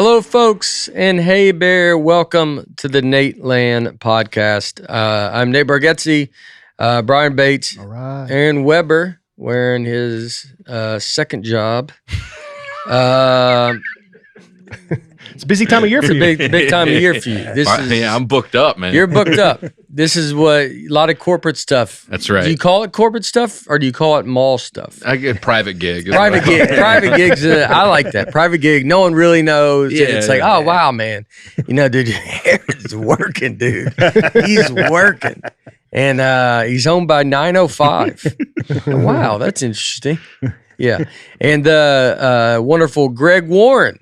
Hello, folks, and hey, Bear. Welcome to the Nateland podcast. I'm Nate Bargatze, Brian Bates, All right. Aaron Weber, wearing his second job. It's a busy time of year for you. Big time of year for you. I'm booked up, man. You're booked up. This is what a lot of corporate stuff. That's right. Do you call it corporate stuff or do you call it mall stuff? I get private gig. Private gig. Private gigs. I like that. Private gig. No one really knows. Yeah, It's like, oh, wow, man. You know, dude, Aaron's working, dude. He's working. And he's home by 9:05. Wow, that's interesting. Yeah. And wonderful Greg Warren.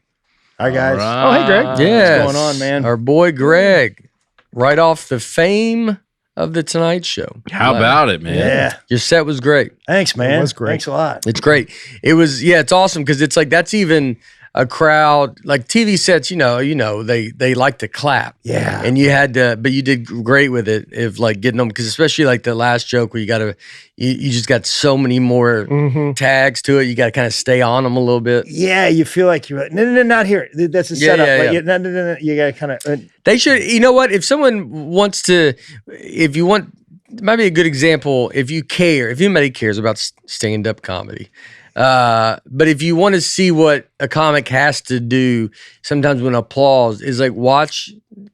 Hi, guys. Right. Oh, hey, Greg. Yes. What's going on, man? Our boy Greg, right off the fame of The Tonight Show. How about it, man? Yeah. Your set was great. Thanks, man. It was great. Thanks a lot. It's great. It was, it's awesome because it's like that's even a crowd, like TV sets, you know, they like to clap. Yeah. And you had to, but you did great with it, if like getting them, because especially like the last joke where you just got so many more tags to it. You got to kind of stay on them a little bit. Yeah, you feel like you're no, not here. That's a setup. Yeah. No. You got to kind of. They should, you know what? If someone wants to, if you want, it might be a good example. If anybody cares about stand-up comedy, but if you want to see what a comic has to do, sometimes when applause is like, watch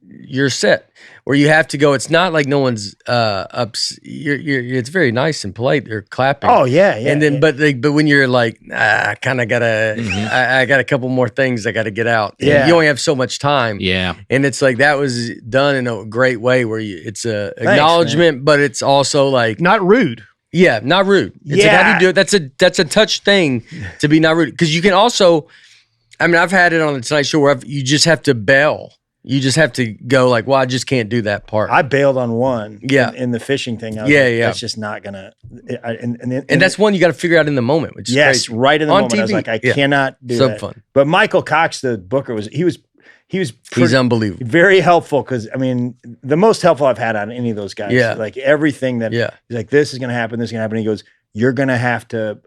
your set where you have to go. It's not like no one's it's very nice and polite. They're clapping. Oh yeah. And then, but when you're like, I kind of gotta, I got a couple more things I got to get out. Yeah. And you only have so much time. Yeah. And it's like that was done in a great way where it's a acknowledgement, but it's also like Not rude. yeah, not rude. It's like, how do you do it? That's a touch thing to be not rude, because you can also. I mean, I've had it on the Tonight Show where you just have to bail. You just have to go like, well, I just can't do that part. I bailed on one. Yeah. In the fishing thing. I was Yeah, like, yeah. That's just not gonna. and that's one you got to figure out in the moment, which is yes, crazy. right in the On moment. I was TV, like, I yeah. cannot do So that. fun. But Michael Cox, the booker, was He's pretty, unbelievable. very helpful, because I mean, the most helpful I've had on any of those guys. Yeah. Like everything that. Yeah. He's like, this is gonna happen. This is gonna happen. He goes, you're gonna have to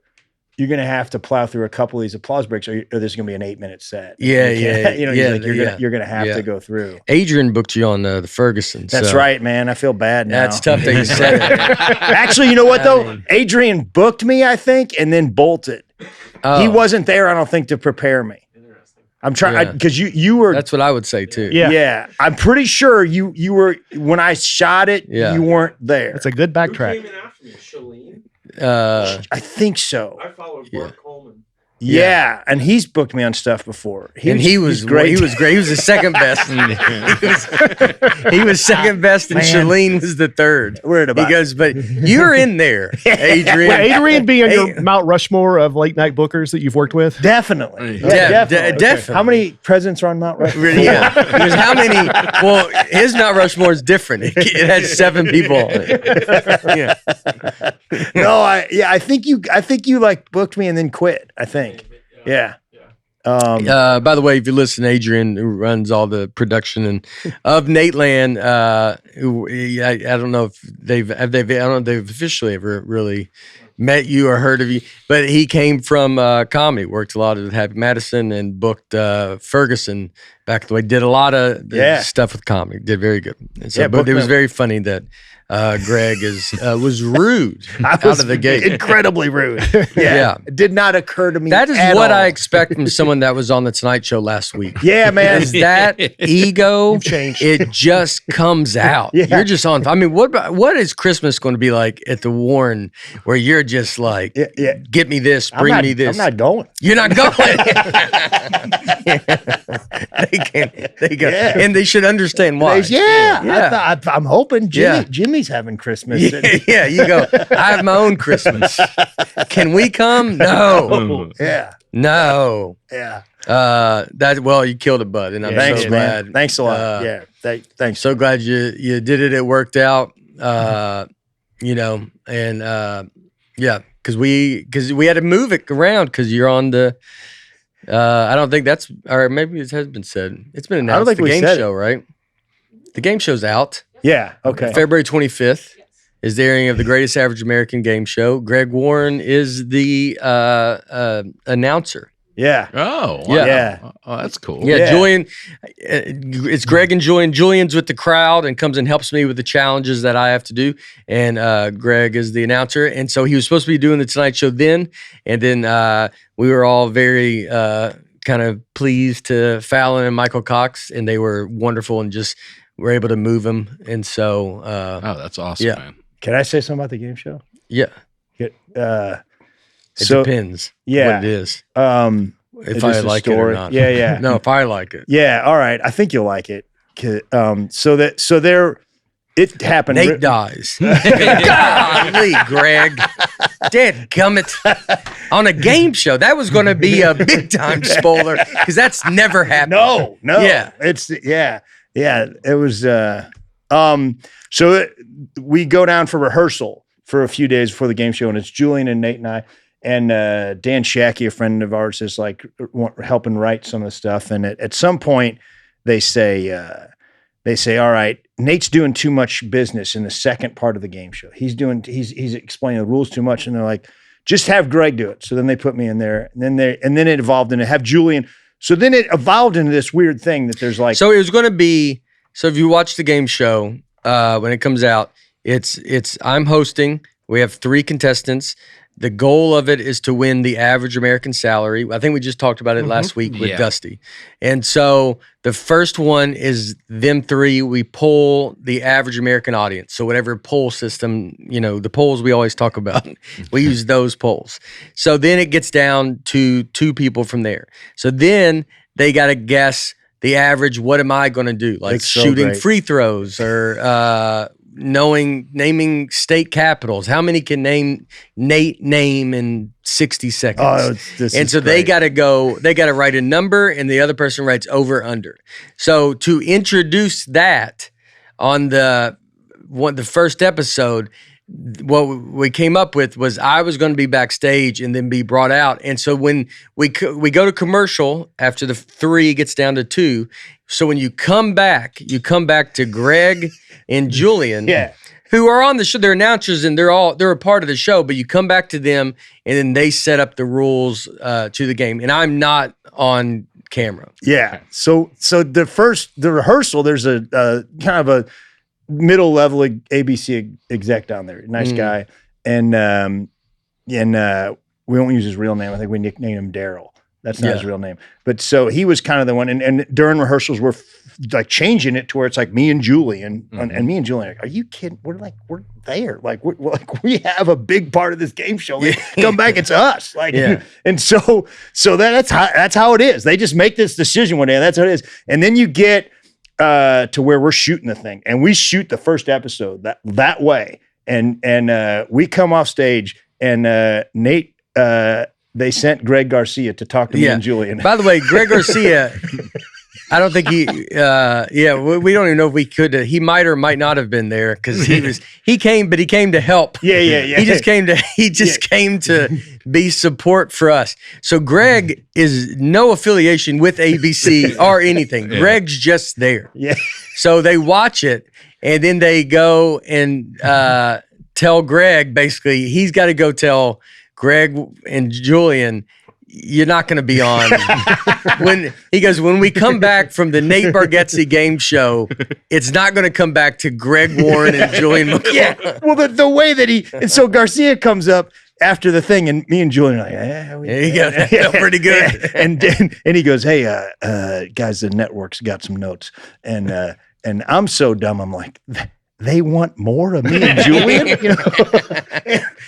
plow through a couple of these applause breaks, or there's going to be an 8-minute set. Yeah, You can't- yeah, You know, yeah, he's like, you're going to have yeah. to go through. Adrian booked you on the Ferguson. That's so right, man. I feel bad now. That's tough that you said it. Actually, you know what though? Adrian booked me, I think, and then bolted. Oh, He wasn't there, I don't think, to prepare me. I'm trying Yeah. because you were. That's what I would say too. Yeah. Yeah, I'm pretty sure you were when I shot it. Yeah. You weren't there. It's a good Who backtrack. came in after me? Shalene? I think so. I followed Bart Coleman. Yeah, and he's booked me on stuff before. He was great. He was great. He was the second best. He was second best, and Man. Shalene was the third. Worried about He goes, but you're in there, Adrian. Would Adrian be on your Mount Rushmore of late night bookers that you've worked with? Definitely. Definitely. How many presidents are on Mount Rushmore? Yeah, because how many? Well, his Mount Rushmore is different. It has 7 people on it. Yeah, No, I think you like booked me and then quit. I think. Yeah. by the way, if you listen, Adrian, who runs all the production of Nateland, I don't know if they've officially ever really met you or heard of you, but he came from comedy, worked a lot with Happy Madison and booked Ferguson back the way, did a lot of stuff with comedy, did very good. And so, but it was very funny that Greg was rude out of the gate. Incredibly rude. Yeah. It did not occur to me. That is at what all. I expect from someone that was on the Tonight Show last week. Yeah, man. Is that ego? You've changed. It just comes out. Yeah. You're just on. I mean, what is Christmas going to be like at the Warren, where you're just like, Yeah. get me this, I'm bring not- me this. I'm not going. You're not going. They can't. They go, Yeah. and they should understand why. Yeah. I'm hoping Yeah. Jimmy's having Christmas. Yeah, you go. I have my own Christmas. Can we come? No, Yeah. no. Yeah. You killed it, bud, and I'm Thanks, so man. glad. Thanks a lot. Yeah. Thanks. So glad you did it. It worked out. Because we had to move it around because you're on the. I don't think that's, or maybe it has been said. It's been announced. I don't think the we game said show, right? The game show's out. Yeah. Okay. February 25th is the airing of the Greatest Average American Game Show. Greg Warren is the announcer. Yeah. Oh, wow. Yeah. Oh, that's cool. Yeah, Yeah. Julian, it's Greg and Julian. Julian's with the crowd and comes and helps me with the challenges that I have to do. And Greg is the announcer. And so he was supposed to be doing the Tonight Show then. And then we were all very kind of pleased to Fallon and Michael Cox. And they were wonderful and just were able to move him. And so, Oh, that's awesome, Yeah. man. Can I say something about the game show? yeah, It, it so depends yeah. what it is. If Is I this a like it or story? not. Yeah, yeah. No, if I like it. Yeah, all right. I think you'll like it. It happened. Nate dies. Golly, Greg. Dadgummit. On a game show. That was going to be a big time spoiler because that's never happened. No. Yeah. It was. We go down for rehearsal for a few days before the game show, and it's Julian and Nate and I, and Dan Shackey, a friend of ours, is like helping write some of the stuff. And at some point, they say, all right, Nate's doing too much business in the second part of the game show. He's explaining the rules too much, and they're like, just have Greg do it. So then they put me in there, and then it evolved into have Julian. So then it evolved into this weird thing that there's like. So it was going to be. So if you watch the game show when it comes out, it's I'm hosting. We have 3 contestants. The goal of it is to win the average American salary. I think we just talked about it last week with Yeah. Dusty. And so the first one is them 3. We poll the average American audience. So whatever poll system, the polls we always talk about, we use those polls. So then it gets down to 2 people from there. So then they got to guess the average. What am I going to do? Like It's so shooting great. free throws or naming state capitals. How many can Nate name in 60 seconds? Oh, and so they got to write a number and the other person writes over under. So to introduce that on the first episode, what we came up with was I was going to be backstage and then be brought out. And so when we go to commercial after the 3 gets down to 2. So when you come back to Greg and Julian, Yeah. who are on the show. They're announcers and they're a part of the show, but you come back to them and then they set up the rules to the game. And I'm not on camera. Yeah. So the rehearsrsal, there's a kind of a middle level ABC exec down there, nice guy, and we won't use his real name. I think we nicknamed him Daryl. That's not his real name, but so he was kind of the one. And during rehearsals, we're like changing it to where it's like me and Julian, and me and Julian. Are you kidding? We're there. Like we have a big part of this game show. Like, come back, it's us. Like, and so that's how it is. They just make this decision one day, and that's how it is. And then you get to where we're shooting the thing, and we shoot the first episode that way, and we come off stage, and Nate. They sent Greg Garcia to talk to me and Julian. By the way, Greg Garcia, I don't think we don't even know if we could. He might or might not have been there because he came to help. Yeah. He just came to be support for us. So Greg is no affiliation with ABC or anything. Greg's just there. Yeah. So they watch it and then they go and tell Greg, basically, he's got to go tell Greg and Julian, you're not going to be on. When we come back from the Nate Bargatze game show, it's not going to come back to Greg Warren and Julian McCall. Yeah. Well, the way that and so Garcia comes up after the thing, and me and Julian are like, That felt pretty good. And he goes, hey, guys, the network's got some notes, and I'm so dumb. I'm like, they want more of me and Julian,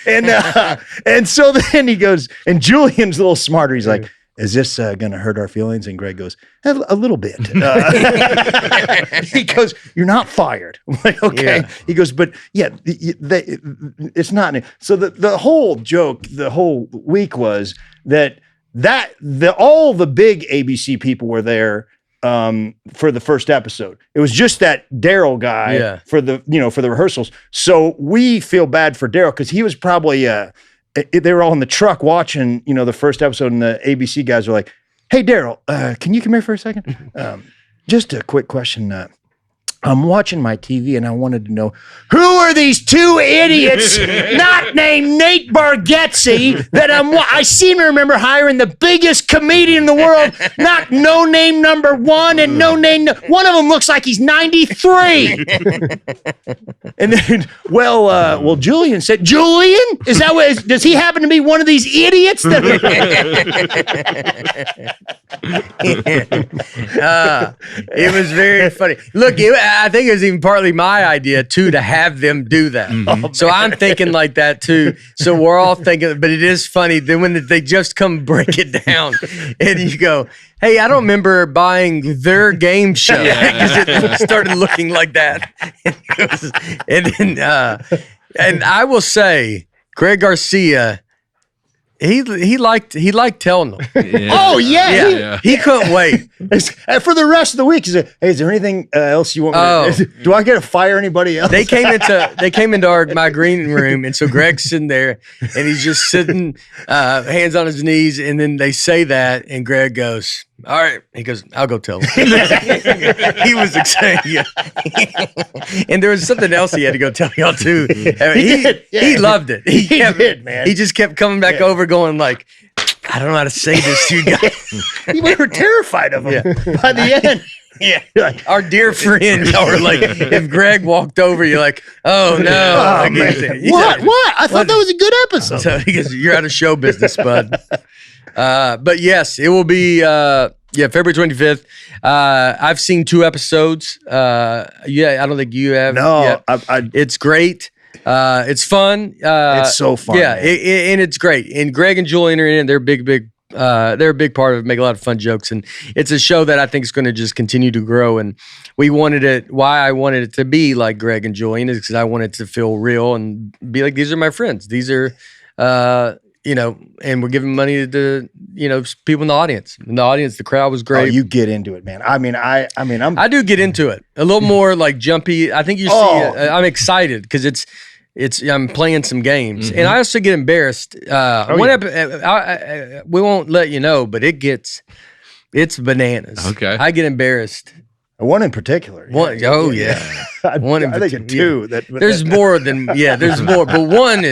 and so then he goes, and Julian's a little smarter. He's like, is this going to hurt our feelings? And Greg goes, a little bit. He goes, you're not fired. I'm like, okay. Yeah. He goes, but it's not. So the whole joke, the whole week was that all the big ABC people were there for the first episode. It was just that Daryl guy for the rehearsals. So we feel bad for Daryl because he was probably they were all in the truck watching the first episode, and the ABC guys were like, "Hey Daryl, can you come here for a second? Just a quick question. I'm watching my TV and I wanted to know, who are these two idiots not named Nate Bargatze that I seem to remember hiring the biggest comedian in the world, not no name number one and no name. One of them looks like he's 93. And then, well, Julian said, Julian? Is that what, does he happen to be one of these idiots? That it was very funny. Look, I think it was even partly my idea too to have them do that. Mm-hmm. So I'm thinking like that too. So we're all thinking, but it is funny then when they just come break it down, and you go, "Hey, I don't remember buying their game show," because it started looking like that. And I will say, Greg Garcia. He liked telling them. Yeah. Oh yeah, He couldn't wait. And for the rest of the week, he said, "Hey, is there anything else you want me to? Do I get to fire anybody else?" They came into my green room, and so Greg's sitting there, and he's just sitting, hands on his knees, and then they say that, and Greg goes, "All right." He goes, "I'll go tell him." He was excited, yeah. And there was something else he had to go tell y'all too. He loved it. He did, man. He just kept coming back over, going like, "I don't know how to say this to you guys." We were terrified of him by the end. Yeah, our dear friend, y'all were like, if Greg walked over, you're like, "Oh no!" Oh, man. What? I thought that was a good episode. So he goes, "You're out of show business, bud." But yes, it will be February 25th. I've seen 2 episodes. I don't think you have. No, it's great. It's fun. It's so fun. Yeah, and it's great. And Greg and Julian are in it. They're they're a big part of it, make a lot of fun jokes. And it's a show that I think is going to just continue to grow. And why I wanted it to be like Greg and Julian is because I wanted it to feel real and be like, these are my friends. These are, and we're giving money to, people in the audience. In the audience, the crowd was great. Oh, you get into it, man. I do get into it. A little more like jumpy. I think you see it. I'm excited because I'm playing some games, and I also get embarrassed. We won't let you know, but it's bananas. Okay, I get embarrassed. One in particular. One, yeah. One in I think two. Yeah. There's more than there's more, but one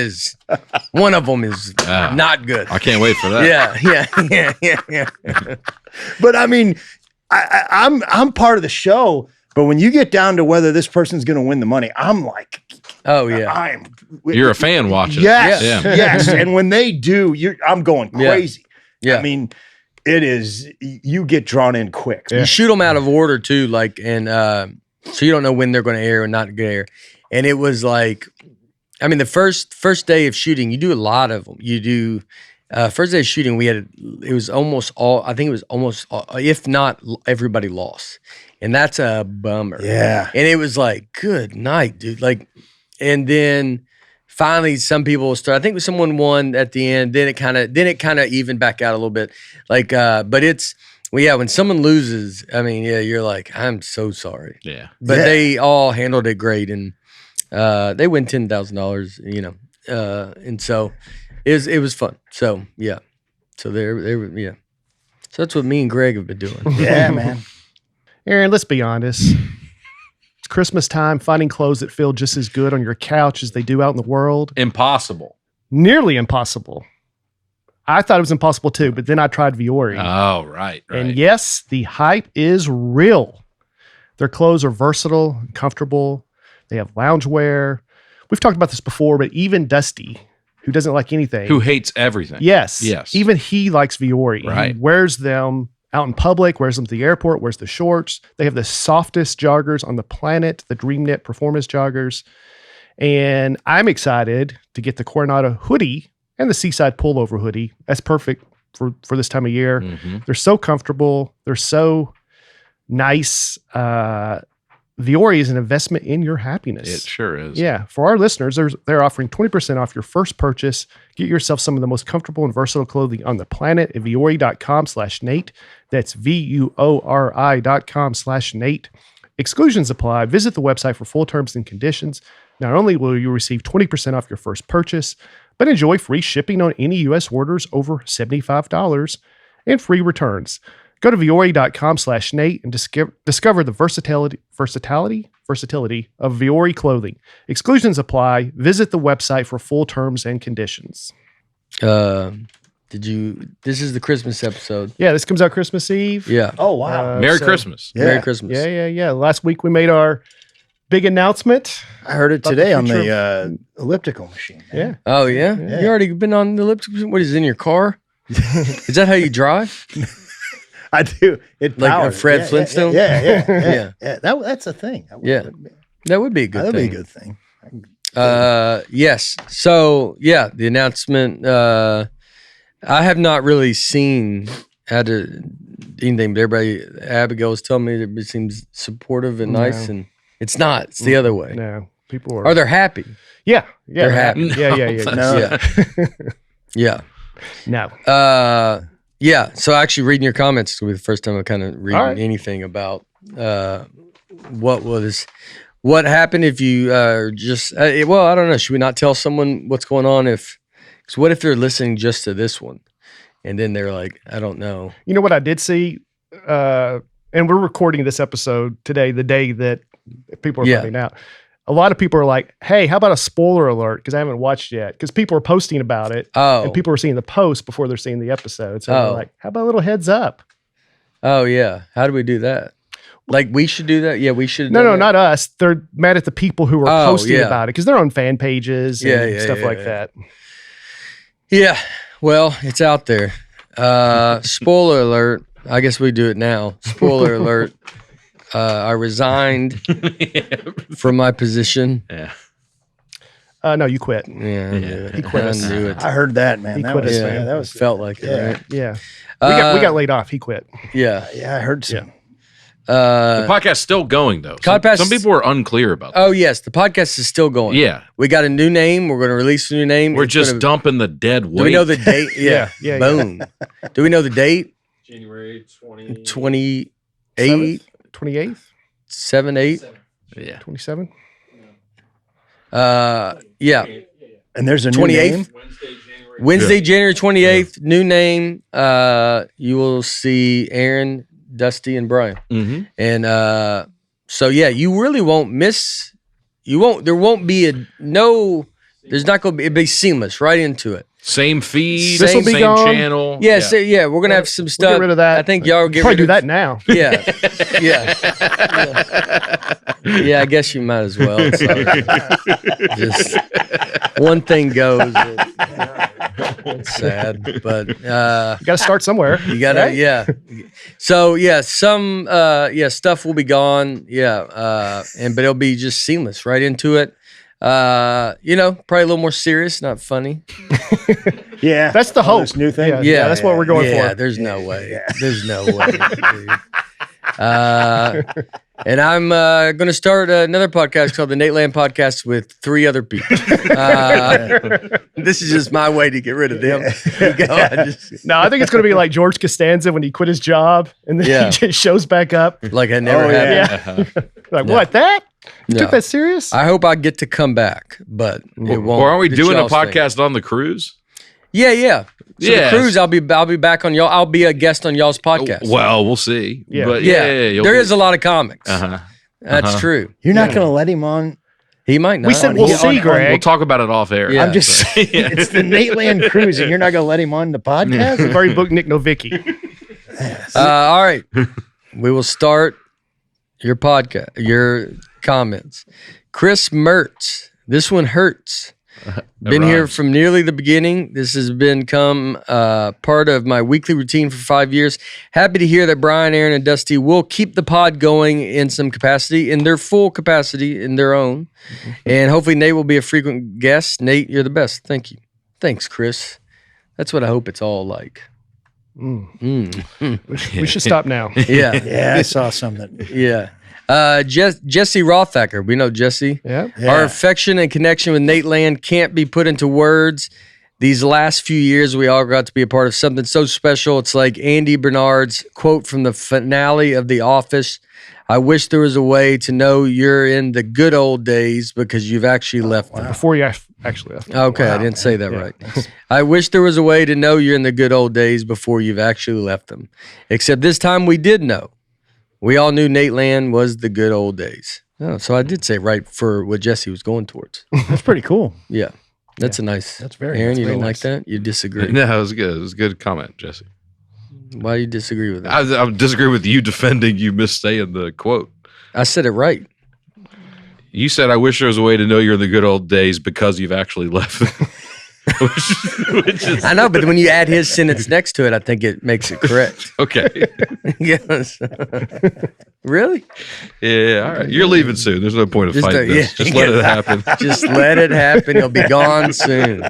of them is not good. I can't wait for that. Yeah. But I mean, I'm part of the show. But when you get down to whether this person's going to win the money, I'm like, oh yeah, you're a fan watching. Yes, yeah. Yes. And when they do, I'm going crazy. Yeah. I mean, it is, you get drawn in quick. You shoot them out of order too, so you don't know when they're going to air or not going to air. And it was like, I mean, the first day of shooting, you do a lot of them. You do. First day of shooting, it was almost all, if not everybody lost. And that's a bummer. Yeah. And it was like, good night, dude. Like, and then finally some people start, I think someone won at the end, then it kind of evened back out a little bit. Like, but when someone loses, I mean, you're like, I'm so sorry. Yeah. But they all handled it great, and they win $10,000, and so it was fun. So yeah. So they were. So that's what me and Greg have been doing. Yeah, man. Aaron, let's be honest. It's Christmas time, finding clothes that feel just as good on your couch as they do out in the world. Impossible. Nearly impossible. I thought it was impossible too, but then I tried Viore. Oh, right. And yes, the hype is real. Their clothes are versatile and comfortable. They have loungewear. We've talked about this before, but even Dusty, who doesn't like anything. Who hates everything. Yes. Even he likes Viore. Right. He wears them out in public, wears them to the airport, wears the shorts. They have the softest joggers on the planet, the DreamKnit Performance joggers. And I'm excited to get the Coronado hoodie and the Seaside pullover hoodie. That's perfect for this time of year. Mm-hmm. They're so comfortable. They're so nice. Viore is an investment in your happiness. It sure is. Yeah. For our listeners, they're offering 20% off your first purchase. Get yourself some of the most comfortable and versatile clothing on the planet at viore.com/Nate. That's VUORI.com/Nate. Exclusions apply. Visit the website for full terms and conditions. Not only will you receive 20% off your first purchase, but enjoy free shipping on any U.S. orders over $75 and free returns. Go to Viore.com/Nate and discover the versatility of Viore clothing. Exclusions apply. Visit the website for full terms and conditions. This is the Christmas episode. Yeah, this comes out Christmas Eve. Yeah. Oh, wow. Merry Christmas. Yeah. Merry Christmas. Yeah. Last week we made our big announcement. I heard it About today the on future the elliptical machine. Yeah. Oh, yeah? Yeah. You already been on the elliptical? What is it, in your car? Is that how you drive? I do. It Like a powers. Fred Flintstone? Yeah. That's a thing. Yeah. That would be a good That'd thing. be a good thing. Yes. So, yeah, the announcement. I have not really seen anything, but everybody, Abigail was telling me that it seems supportive and nice, and it's not. It's the other way. No, people are. Or they're happy. Yeah. They're happy. Yeah. No. Yeah. No. Yeah. So actually reading your comments will be the first time I kind of reading All right. anything about what happened if you just well, I don't know. Should we not tell someone what's going on because what if they're listening just to this one and then they're like, I don't know. You know what I did see? And we're recording this episode today, the day that people are finding out. A lot of people are like, hey, how about a spoiler alert? Because I haven't watched yet. Because people are posting about it. Oh. And people are seeing the post before they're seeing the episode. So they're like, how about a little heads up? Oh yeah. How do we do that? Like we should do that? Yeah, we should. No, not us. They're mad at the people who are posting yeah. about it because they're on fan pages and stuff like that. Yeah. Well, it's out there. Spoiler alert. I guess we do it now. Spoiler alert. I resigned from my position. Yeah. No, you quit. Yeah. He quit I us. knew it. I heard that, man. He That quit was, us, yeah, that was felt like it, yeah. right? Yeah. We got laid off. He quit. Yeah. Yeah, I heard some. The podcast's still going, though. Some people are unclear about that. Oh, yes. The podcast is still going. Yeah. We got a new name. We're going to release a new name. We're It's just gonna- dumping the dead weight. Do we know the date? Yeah. Yeah. Boom. Do we know the date? January 20. 28? 28th? 7, 8? Yeah. 27? Yeah. And there's a new 28th? name. Wednesday, January 28th. New name. You will see Aaron, Dusty, and Brian. Mm-hmm. And so, yeah, you really won't miss. There won't be there's not going to be, it'll be seamless right into it. Same feed, This will be same gone. channel. Yeah, so, we're going to have some stuff. We'll get rid of that. I think y'all get Probably rid do of that now. Yeah. Yeah, I guess you might as well. So just one thing goes. It's sad, but You got to start somewhere. you gotta, right? yeah. So some stuff will be gone, but it'll be just seamless right into it. Probably a little more serious, not funny. Yeah. That's the All hope. this new thing. Yeah, that's what we're going Yeah, for. there's no way. There's no way. Dude. And I'm going to start another podcast called the Nateland Podcast with 3 other people. This is just my way to get rid of them. No, I think it's going to be like George Costanza when he quit his job and then Yeah. he just shows back up. Like I never happened. Yeah. Like, what, that? You No. took that serious? I hope I get to come back, but it won't. Or aren't we It's doing a y'all's thing. podcast on the cruise? Yeah. So Yes. the cruise, I'll be back on y'all. I'll be a guest on y'all's podcast. Well, we'll see. Yeah. But yeah. There is a lot of comics. Uh-huh. That's true. You're not going to let him on. He might not. We said we'll Yeah, see, on- Greg. We'll talk about it off air. Yeah. I'm just saying, it's the Nateland cruise, and you're not going to let him on the podcast? We've already booked Nick Novicki. All right. We will start your podcast, your comments. Chris Mertz. This one hurts. Been here rhymes. from nearly the beginning. This has become part of my weekly routine for 5 years. Happy to hear that Brian, Aaron, and Dusty will keep the pod going in some capacity, in their full capacity, in their own. And hopefully Nate will be a frequent guest. Nate, you're the best. Thank you. Thanks, Chris. That's what I hope it's all like. We should stop now. Yeah. Yeah, I saw something. Yeah. Jesse Rothacker. We know Jesse. Yeah. Yeah. Our affection and connection with Nateland can't be put into words. These last few years, we all got to be a part of something so special. It's like Andy Bernard's quote from the finale of The Office. I wish there was a way to know you're in the good old days because you've actually left them. Before you actually left. Okay, I didn't say that right. I wish there was a way to know you're in the good old days before you've actually left them. Except this time we did know. We all knew Nateland was the good old days. Oh, so I did say right for what Jesse was going towards. That's pretty cool. Yeah. That's a nice. That's very. Aaron, that's you very don't nice. like that? You disagree? No, it was good. It was a good comment, Jesse. Why do you disagree with that? I disagree with you defending you missaying the quote. I said it right. You said, I wish there was a way to know you're in the good old days because you've actually left them. which is, I know, but when you add his sentence next to it, I think it makes it correct. okay. Yes. Really? Yeah, all right. You're leaving soon. There's no point of fighting this. Just let it happen. Just let it happen. He'll be gone soon.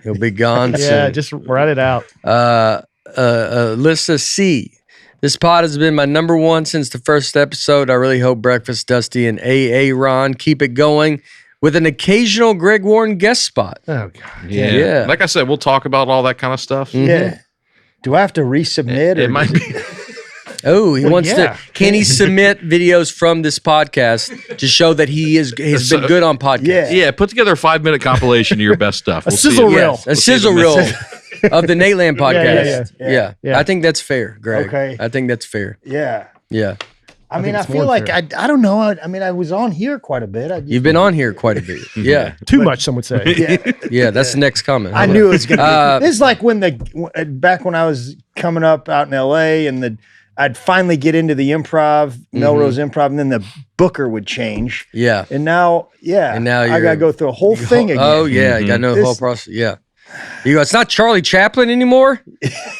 He'll be gone soon. Yeah, just write it out. Alyssa C. This pod has been my number one since the first episode. I really hope Breakfast Dusty and AA Ron keep it going with an occasional Greg Warren guest spot. Oh, God. Yeah. Like I said, we'll talk about all that kind of stuff. Yeah. Do I have to resubmit? It might be. Oh, he wants yeah. to. Can he submit videos from this podcast to show that has been good on podcasts? Yeah, put together a 5-minute compilation of your best stuff. A sizzle see it. reel. Yes, a sizzle reel of the Nateland podcast. Yeah. I think that's fair, Greg. Okay. I think that's fair. Yeah. Yeah. I mean, I it's feel more like fair. I don't know. I mean, I was on here quite a bit. You've been on here quite a bit. Yeah. Too much, some would say. Yeah. Yeah, that's the next comment. I knew it was going to be. This is like when back when I was coming up out in LA and I'd finally get into the improv, Melrose Improv, and then the booker would change. Yeah. And now, And now I got to go through a whole thing again. Oh, yeah. You got to know the whole process. Yeah. You go, it's not Charlie Chaplin anymore?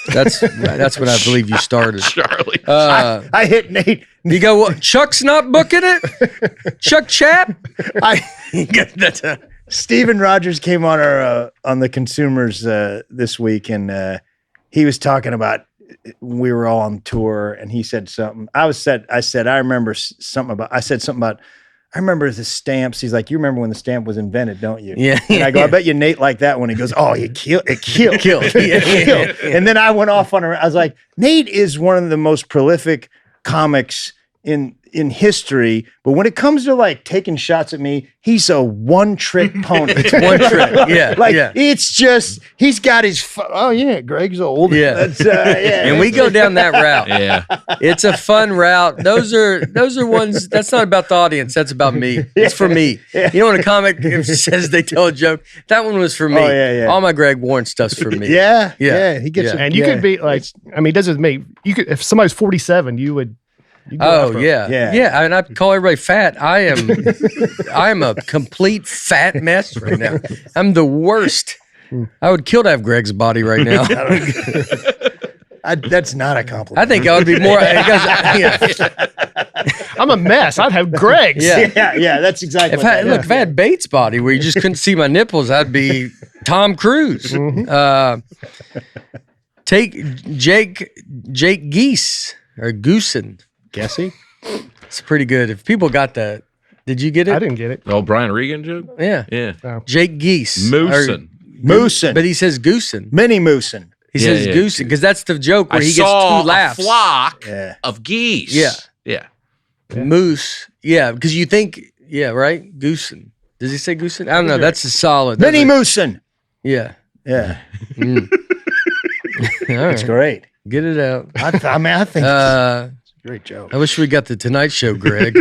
That's what I believe you started. Charlie. I hit Nate. You go, what, Chuck's not booking it? Chuck Chap? Steven Rogers came on our on the Consumers this week, and he was talking about we were all on tour, and he said something. I said I remember something about. I said something about. I remember the stamps. He's like, you remember when the stamp was invented, don't you? Yeah. And I go, I bet you Nate liked that one. He goes, oh, it killed. Yeah. And then I went off on I was like, Nate is one of the most prolific comics in history, but when it comes to like taking shots at me, he's a one-trick pony. It's one trick. Yeah. Like yeah. it's just he's got his. Oh yeah, Greg's old. Yeah. That's, And we go down that route. Yeah. It's a fun route. Those are ones. That's not about the audience. That's about me. It's for me. You know when a comic says they tell a joke, that one was for me. Oh, yeah. All my Greg Warren stuff's for me. Yeah. Yeah. He gets. Yeah. And you could be like, I mean, it doesn't make you could if somebody's 47, you would. Oh yeah. Yeah. And I call everybody fat. I am a complete fat mess right now. I'm the worst. I would kill to have Greg's body right now. That's not a compliment. I think I would be more. I'm a mess. I'd have Greg's. Yeah. Yeah. That's exactly. If I had Bates' body where you just couldn't see my nipples, I'd be Tom Cruise. Take Jake Geese or Goosen. Guessy. It's pretty good. If people got that, did you get it? I didn't get it. Oh, Brian Regan joke? Yeah. Yeah. Jake Geese. Moosin. But he says Goosen. Mini Moosin. He says Goosen because that's the joke where he gets 2 laughs. A flock Yeah. of geese. Yeah. Yeah. Moose. Yeah, because you think, right? Goosen. Does he say Goosen? I don't know. That's a solid. Mini Moosin. Yeah. Yeah. All That's right. great. Get it out. I think it's a great joke. I wish we got the Tonight Show, Greg.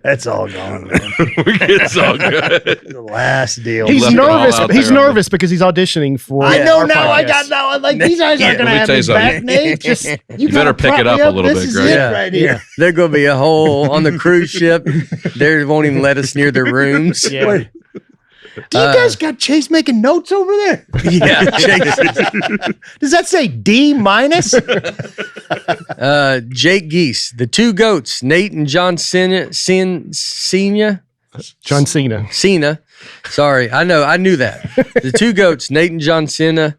That's all gone, man. It's all good. The last deal. He's left it all nervous. out He's there, nervous because he's auditioning for. I know our now. I podcast. got now. Like these guys aren't going to let me have tell you his back, something. Nate. Just you better gotta pick prop it up me a little this bit, is Greg. it right here. There's going to be a hole on the cruise ship. They won't even let us near their rooms. Yeah. Wait, do you guys got Chase making notes over there? Yeah. Does that say D minus? Jake Geese, the 2 goats, Nate and John Cena. John Cena. Cena. Sorry, I knew that. The 2 goats, Nate and John Cena.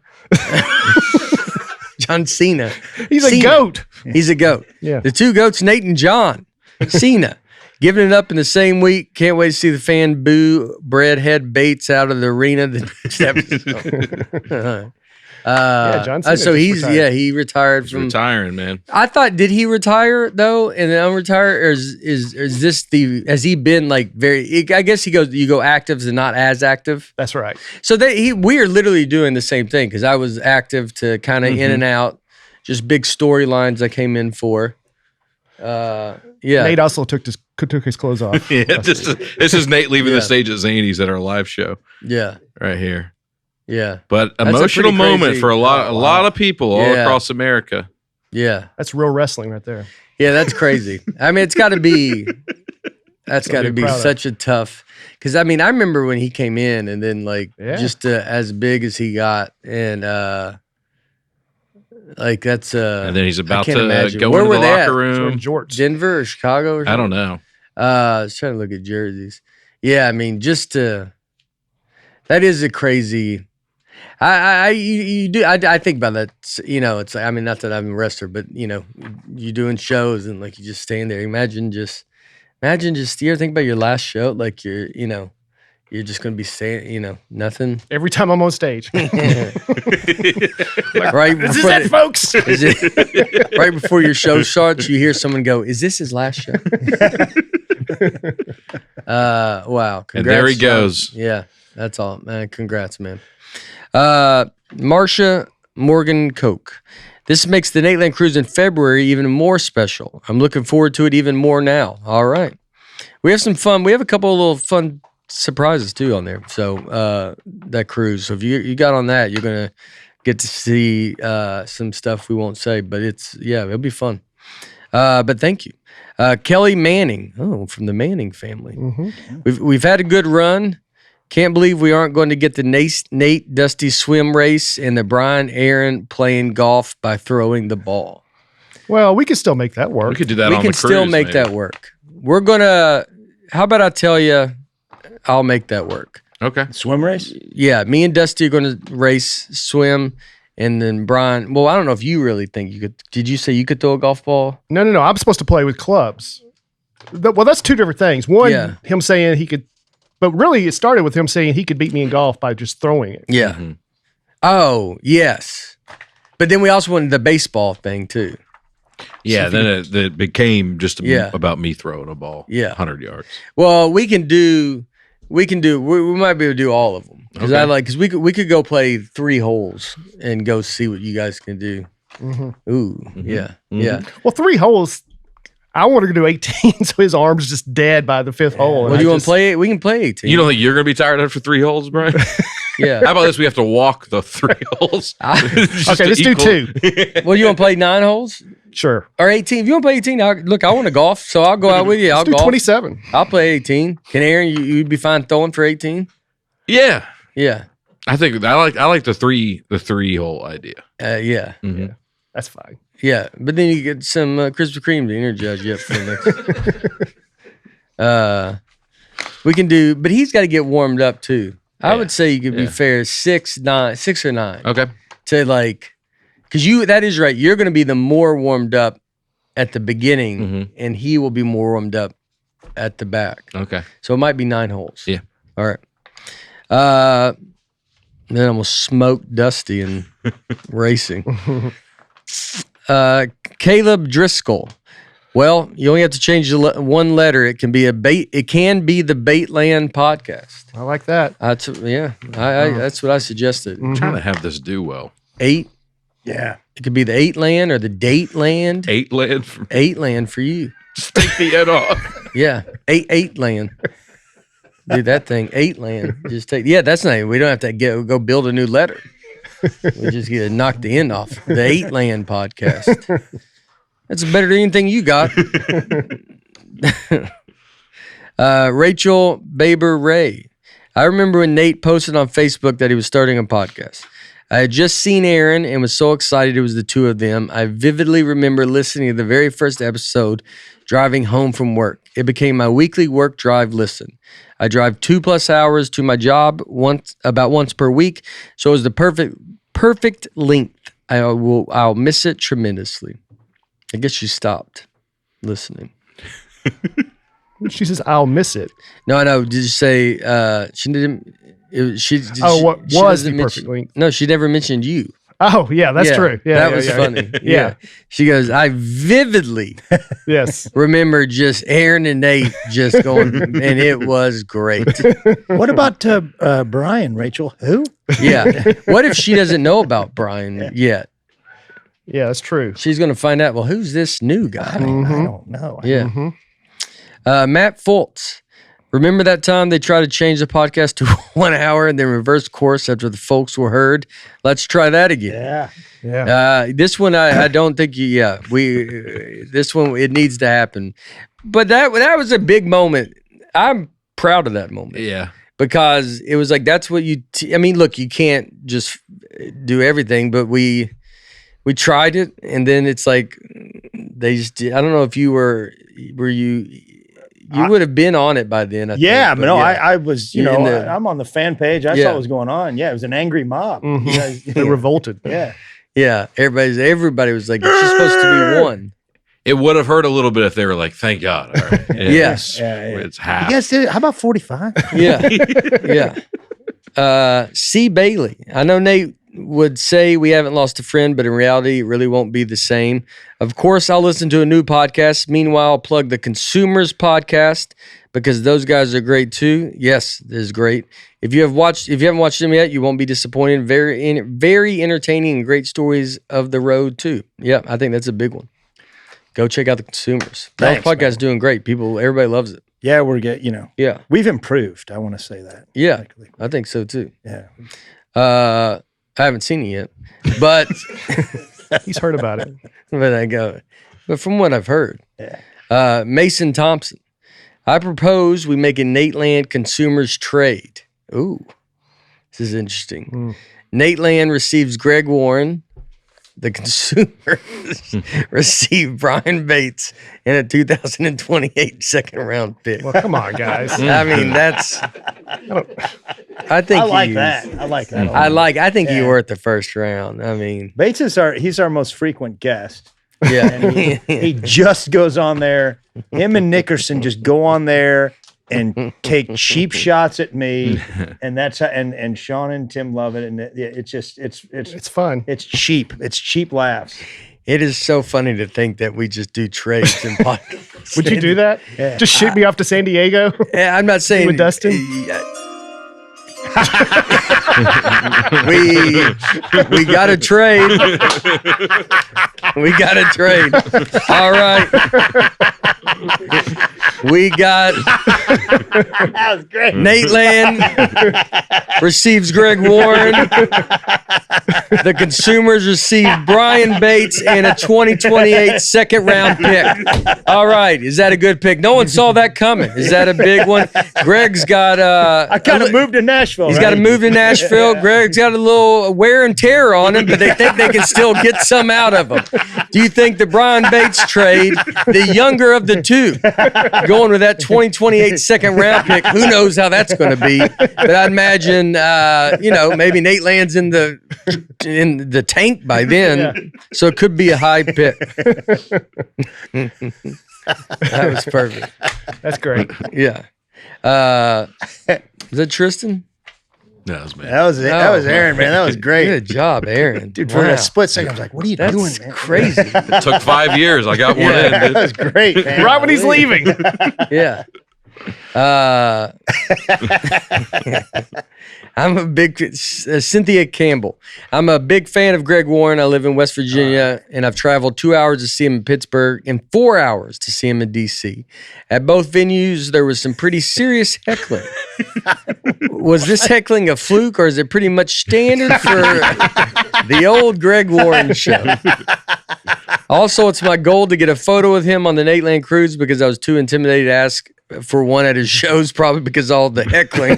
John Cena. He's a goat. He's a goat. Yeah. The 2 goats, Nate and John Cena. Giving it up in the same week. Can't wait to see the fan boo Breadhead Bates out of the arena the next episode. John Cena so just retired. he retired He's from retiring, man. I thought, did he retire though, and then unretire, or is this has he been like very? I guess you go active and not as active. That's right. So we are literally doing the same thing because I was active to kind of in and out, just big storylines I came in for. Nate also took his clothes off. Yeah, this is Nate leaving the stage at Zany's at our live show. Yeah, right here. Yeah, but that's emotional moment crazy, for a lot of people all across America. Yeah, that's real wrestling right there. Yeah, that's crazy. I mean, it's got to be. That's got to be such a tough. Because I mean, I remember when he came in, and then just as big as he got, and that's. And then he's about to go Where into the were they locker room. George, Denver or Chicago? Or I don't know. I was trying to look at jerseys. Yeah, I mean, that is a crazy. I think about that. It's like, I mean, not that I'm a wrestler, but you doing shows and you just stand there. Imagine just you ever think about your last show, you're just gonna be saying, nothing. Every time I'm on stage. Right. This is it, folks. Right before your show starts, you hear someone go, "Is this his last show?" Wow. Congrats, and there he goes. John. Yeah, that's all, man. Congrats, man. Marsha Morgan Coke. This makes the Nateland cruise in February even more special. I'm looking forward to it even more now. All right. We have some fun. We have a couple of little fun surprises too on there. So that cruise. So if you got on that, you're gonna get to see some stuff we won't say, but it'll be fun. But thank you. Kelly Manning. Oh, from the Manning family. Mm-hmm. We've had a good run. Can't believe we aren't going to get the Nate Dusty swim race and the Brian Aaron playing golf by throwing the ball. Well, we could still make that work. We could do that on the cruise. We can still make that work. We're going to, how about I tell you, I'll make that work. Okay. Swim race? Yeah. Me and Dusty are going to race, swim, and then Brian, well, I don't know if you really think you could, did you say you could throw a golf ball? No. I'm supposed to play with clubs. Well, that's two different things. One, him saying he could, but really it started with him saying he could beat me in golf by just throwing it. Yeah. Mm-hmm. Oh, yes. But then we also wanted the baseball thing too. Yeah, so then it became just about me throwing a ball 100 yards. Well, we might be able to do all of them. Because we could go play 3 holes and go see what you guys can do. Mm-hmm. Ooh, yeah. Well, 3 holes, I want to do 18, so his arm's just dead by the 5th hole. Well, do you want to play it? We can play 18. You don't think you're going to be tired after 3 holes, Brian? Yeah. How about this? We have to walk the 3 holes. Okay, let's do 2. Well, you want to play 9 holes? Sure. Or 18. If you want to play 18, I want to golf, so I'll go out with you. I'll do golf. 27. I'll play 18. Can Aaron, you'd be fine throwing for 18? Yeah. Yeah. I think I like the 3 hole idea. Yeah. Mm-hmm. Yeah. That's fine. Yeah, but then you get some Krispy Kreme to energize you up for the next. We can do, but he's got to get warmed up too. I would say you could be fair 6 or 9. Okay. To because that is right. You're going to be the more warmed up at the beginning, and he will be more warmed up at the back. Okay. So it might be 9 holes. Yeah. All right. Then I'm gonna smoke Dusty in racing. Caleb Driscoll. Well, you only have to change one letter. It can be It can be the Baitland podcast. I like that. That's what I suggested. I'm trying to have this do well. 8. Yeah. It could be the 8 land or the Date land. 8 land. 8 land for you. Just take the head off. Yeah, 8 land. Do that thing. 8 land. Just take. Yeah, that's not. We don't have to go build a new letter. We just get to knock the end off. The 8 land podcast. That's better than anything you got. Rachel Baber Ray. I remember when Nate posted on Facebook that he was starting a podcast. I had just seen Aaron and was so excited it was the 2 of them. I vividly remember listening to the very first episode driving home from work. It became my weekly work drive listen. I drive 2+ hours to my job about once per week, so it was the perfect length. I'll miss it tremendously. I guess you stopped listening. She says, "I'll miss it." No, I know. Did you say she didn't? What was the perfect length? No, she never mentioned you. Oh, yeah, that's true. Yeah, that was funny. Yeah. She goes, I vividly remember just Aaron and Nate just going, and it was great. What about Brian, Rachel? Who? Yeah. What if she doesn't know about Brian yet? Yeah, that's true. She's going to find out, well, who's this new guy? I don't know. Yeah. Matt Fultz. Remember that time they tried to change the podcast to 1 hour and then reverse course after the folks were heard? Let's try that again. Yeah. This one, I don't think this one, it needs to happen. But that was a big moment. I'm proud of that moment. Yeah. Because it was like, that's what look, you can't just do everything, but we tried it. And then it's like, they just did. I don't know if you were you would have been on it by then. I was, I'm on the fan page. I saw what was going on. Yeah, it was an angry mob. Mm-hmm. They revolted. Yeah. Yeah. Everybody was like, she's supposed to be one. It would have hurt a little bit if they were like, thank God. All right. Yes. It's half. Yes. How about 45? Yeah. C. Bailey. I know Nate would say we haven't lost a friend, but in reality, it really won't be the same. Of course, I'll listen to a new podcast. Meanwhile, I'll plug the Consumers podcast because those guys are great too. Yes, it is great. If you haven't watched them yet, you won't be disappointed. Very entertaining and great stories of the road too. Yeah, I think that's a big one. Go check out the Consumers. That podcast's doing great. Everybody loves it. Yeah, we're getting, Yeah. We've improved. I want to say that. Yeah, I think so too. Yeah. I haven't seen it yet, but he's heard about it. But from what I've heard, Mason Thompson, I propose we make a Nateland Consumers trade. Ooh, this is interesting. Nateland receives Greg Warren. The Consumers receive Brian Bates in a 2028 second round pick. Well, come on, guys. I mean, I like that. I like that. I think you were at the first round. I mean, Bates he's our most frequent guest. Yeah. And he just goes on there. Him and Nickerson just go on there and take cheap shots at me, and that's how, and Sean and Tim love it, and it's fun. It's cheap. It's cheap laughs. It is so funny to think that we just do trades and podcasts. Would you do that? Yeah. Just ship me off to San Diego? Yeah, I'm not saying with Dustin. We got to trade. We got to trade. All right. We got That was great. Nateland receives Greg Warren. The Consumers receive Brian Bates and a 2028 second round pick. All right. Is that a good pick? No one saw that coming. Is that a big one? Greg's got I kind of moved to Nashville. He's got to move to Nashville. Yeah. Greg's got a little wear and tear on him, but they think they can still get some out of him. Do you think the Brian Bates trade, the younger of the two, going with that 2028 second round pick, who knows how that's going to be? But I'd imagine, maybe Nateland's in the tank by then, so it could be a high pick. That was perfect. That's great. Yeah. Is that Tristan? No, that was me. That was it. That was Aaron, man. That was great. Good job, Aaron. Dude, for a split second, I was like, what are you doing, man? Crazy. It took 5 years. I got one in. That was great, man. Right when he's leaving. Yeah. I'm a big Cynthia Campbell. I'm a big fan of Greg Warren. I live in West Virginia, and I've traveled 2 hours to see him in Pittsburgh and 4 hours to see him in DC. At both venues, there was some pretty serious heckling. Was this heckling a fluke, or is it pretty much standard for the old Greg Warren show? Also, it's my goal to get a photo with him on the Nateland cruise because I was too intimidated to ask for one at his shows, probably because of all the heckling.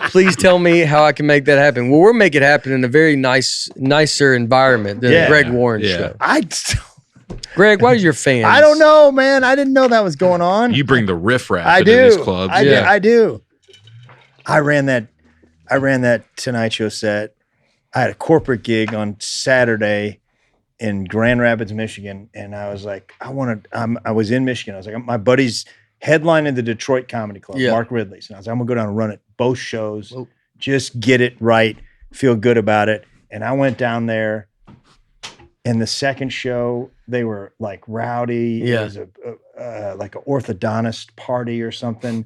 Please tell me how I can make that happen. Well, we'll make it happen in a very nicer environment than the Greg Warren show. Greg, why is your fans? I don't know, man. I didn't know that was going on. You bring the riffraff into these clubs. I do. I ran that Tonight Show set. I had a corporate gig on Saturday in Grand Rapids, Michigan, and I was like, I was in Michigan. I was like, my buddy's headlining the Detroit Comedy Club, Yeah. Mark Ridley's. And I was like, I'm going to go down and run it both shows, just get it right, feel good about it. And I went down there, and the second show, they were like rowdy. Yeah. It was like an orthodontist party or something.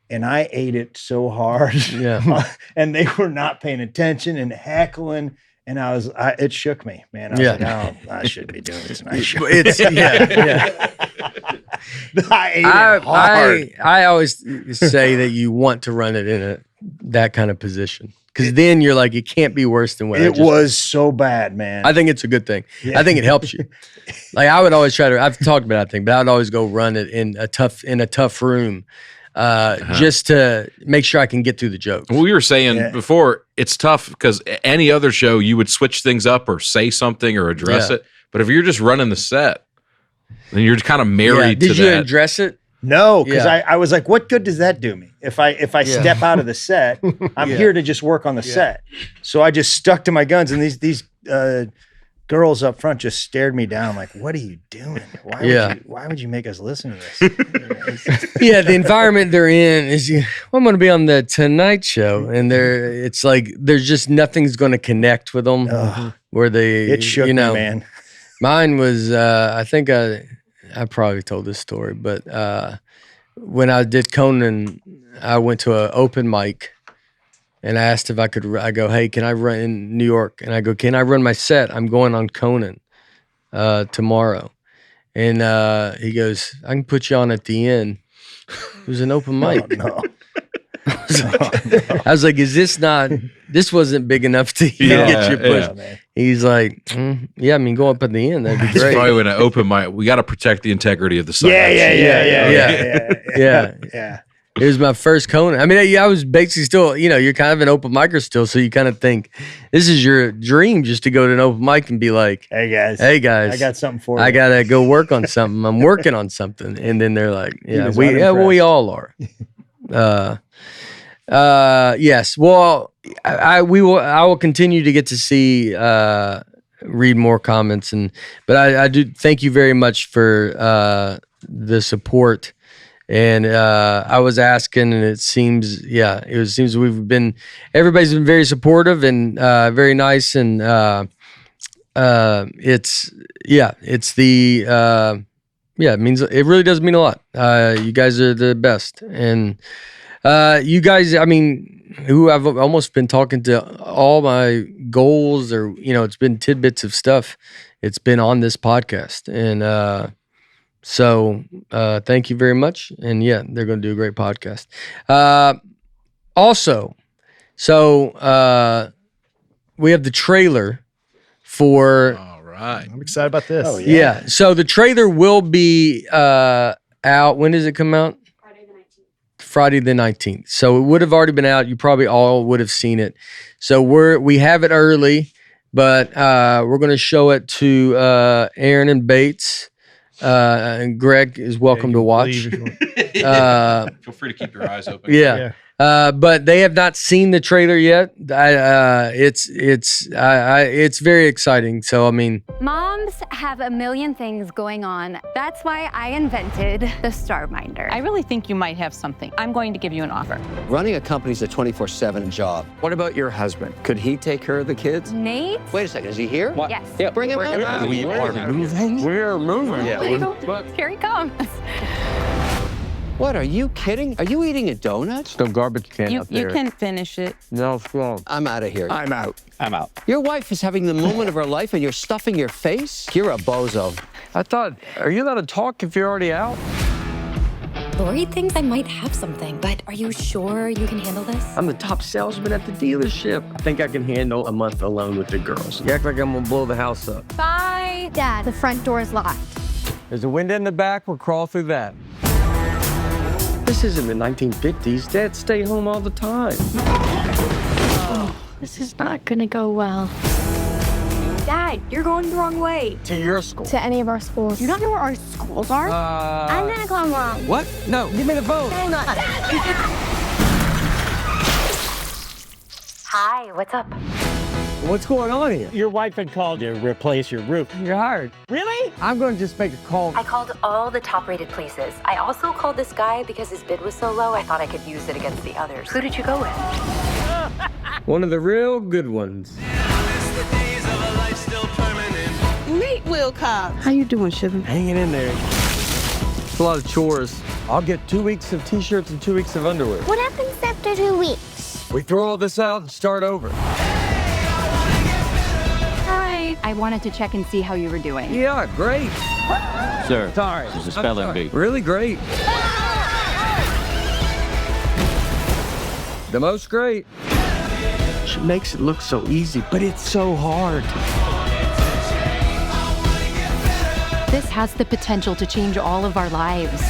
And I ate it so hard. Yeah. And they were not paying attention and heckling. And it shook me, man. I was like, oh, I shouldn't be doing this tonight. It's yeah. I ate it hard. I always say that you want to run it in that kind of position, because then you're like, it can't be worse than what It was so bad, man. I think it's a good thing. Yeah. I think it helps you. Like I would always try to. I've talked about that thing, but I would always go run it in a tough room, just to make sure I can get through the jokes. Well, we were saying before, it's tough because any other show you would switch things up or say something or address it. But if you're just running the set, then you're kind of married to that. Did you address it? No, because I was like, what good does that do me? If I step out of the set, I'm here to just work on the set. So I just stuck to my guns, and these girls up front just stared me down like, what are you doing? Why would you make us listen to this? Yeah, the environment they're in is, I'm going to be on the Tonight Show, and it's like there's just nothing's going to connect with them. Where It shook me, man. Mine was, I think I probably told this story, but when I did Conan, I went to an open mic and I asked if I could. I go, hey, can I run in New York? And I go, can I run my set? I'm going on Conan tomorrow. And he goes, I can put you on at the end. It was an open mic. No. I was like, this wasn't big enough to get you pushed. Man. He's like, yeah, I mean, go up at the end. That'd be It's great. probably when I open we got to protect the integrity of the site. Yeah. It was my first Conan. I mean, I was basically still, you're kind of an open micer still. So you kind of think this is your dream, just to go to an open mic and be like, Hey guys, I got something for you. I got to go work on something. I'm working on something. And then they're like, we all are. Yes. Well, I will continue to get to see, read more comments, but I do thank you very much for the support. And I was asking, and it seems everybody's been very supportive and very nice, and it means, it really does mean a lot. You guys are the best, and you guys, I mean, who I've almost been talking to, all my goals, or it's been tidbits of stuff. It's been on this podcast, and so thank you very much. And they're going to do a great podcast. Also, so we have the trailer for. All right. I'm excited about this. Oh, Yeah. So the trailer will be out. When does it come out? Friday the 19th. So it would have already been out. You probably all would have seen it. So we have it early, but we're going to show it to Aaron and Bates. And Greg is welcome to watch. Feel free to keep your eyes open. Yeah. But they have not seen the trailer yet. It's very exciting. So I mean, moms have a million things going on. That's why I invented the Star Minder. I really think you might have something. I'm going to give you an offer. Running a company is a 24/7 job. What about your husband? Could he take care of the kids? Nate? Wait a second, is he here? Yes. Yeah, bring him out. We are moving. We're moving. Yeah. Here he comes. What, are you kidding? Are you eating a donut? No garbage can You up there. can finish it. No, it's wrong. I'm out of here. I'm out. Your wife is having the moment of her life and you're stuffing your face? You're a bozo. I thought, are you allowed to talk if you're already out? Lori thinks I might have something, but are you sure you can handle this? I'm the top salesman at the dealership. I think I can handle a month alone with the girls. You act like I'm gonna blow the house up. Bye. Dad, the front door is locked. There's a window in the back. We'll crawl through that. This isn't the 1950s. Dads stay home all the time. Oh, this is not gonna go well. Dad, you're going the wrong way. To your school. To any of our schools. You don't know where our schools are? I'm gonna call Mom. What? No, give me the phone. Hang on. Hi, what's up? What's going on here? Your wife had called to replace your roof. You're hired. Really? I'm going to just make a call. I called all the top-rated places. I also called this guy because his bid was so low, I thought I could use it against the others. Who did you go with? One of the real good ones. Nate Wilcox. How you doing, Sugar? Hanging in there. It's a lot of chores. I'll get 2 weeks of t-shirts and 2 weeks of underwear. What happens after 2 weeks? We throw all this out and start over. Hi. I wanted to check and see how you were doing. Yeah, great. Sir, Sorry. there's a spelling bee. Really great. The most great. She makes it look so easy, but it's so hard. This has the potential to change all of our lives.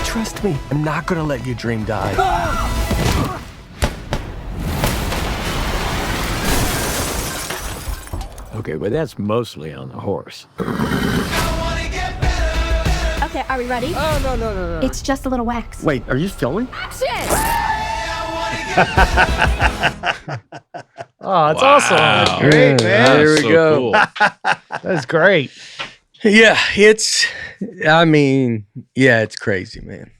Trust me, I'm not gonna let your dream die. Okay, but that's mostly on the horse. Okay, are we ready? Oh, no. It's just a little wax. Wait, are you filming? Oh, it's awesome. That's great, man. There we So go. cool. That's great. Yeah, it's crazy, man.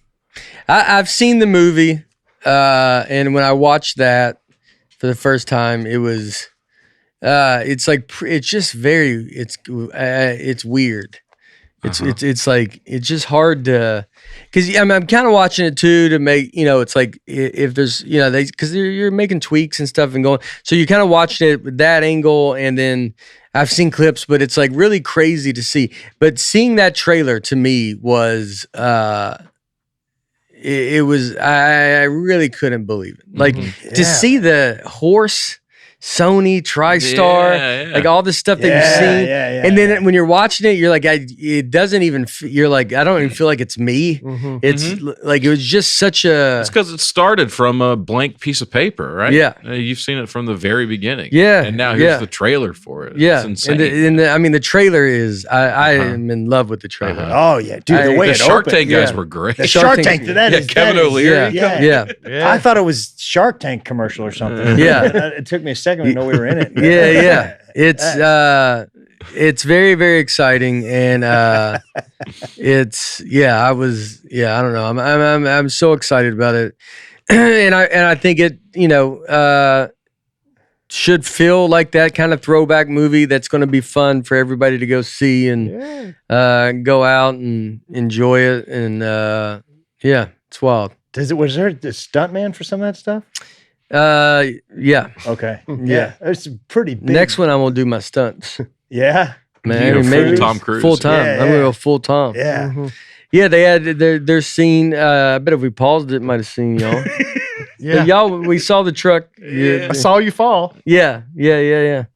I've seen the movie, and when I watched that for the first time, it was, it's weird. It's like, it's just hard to, because I'm kind of watching it too to make, it's like if there's, because you're making tweaks and stuff and going, so you're kind of watching it with that angle, and then I've seen clips, but it's like really crazy to see. But seeing that trailer to me was, it was, I really couldn't believe it. Like to see the horse, Sony, TriStar, like all the stuff that you've seen. And then when you're watching it, you're like, it doesn't even, you're like, I don't even feel like it's me. It's like, it was just such a. It's because it started from a blank piece of paper, right? Yeah. You've seen it from the very beginning. Yeah. And now here's the trailer for it. Yeah. It's insane. The trailer is, I am in love with the trailer. Oh, yeah. Dude, the way the it Shark opened. Tank guys were great. The Shark Tank. Kevin O'Leary. Yeah. I thought it was Shark Tank commercial or something. Yeah. It took me a second to know we were in it. Yeah. It's very, very exciting, and I don't know. I'm so excited about it, and I think it, should feel like that kind of throwback movie that's going to be fun for everybody to go see and go out and enjoy it, and it's wild. Was there a stuntman for some of that stuff? Yeah. Okay. Yeah. It's pretty big. Next one, I'm gonna do my stunts. Yeah. Man, maybe Tom Cruise. Full time. I'm gonna go full time. Yeah. Yeah, they had their scene. I bet if we paused it, might have seen y'all. Y'all, we saw the truck. I saw you fall. Yeah. Yeah.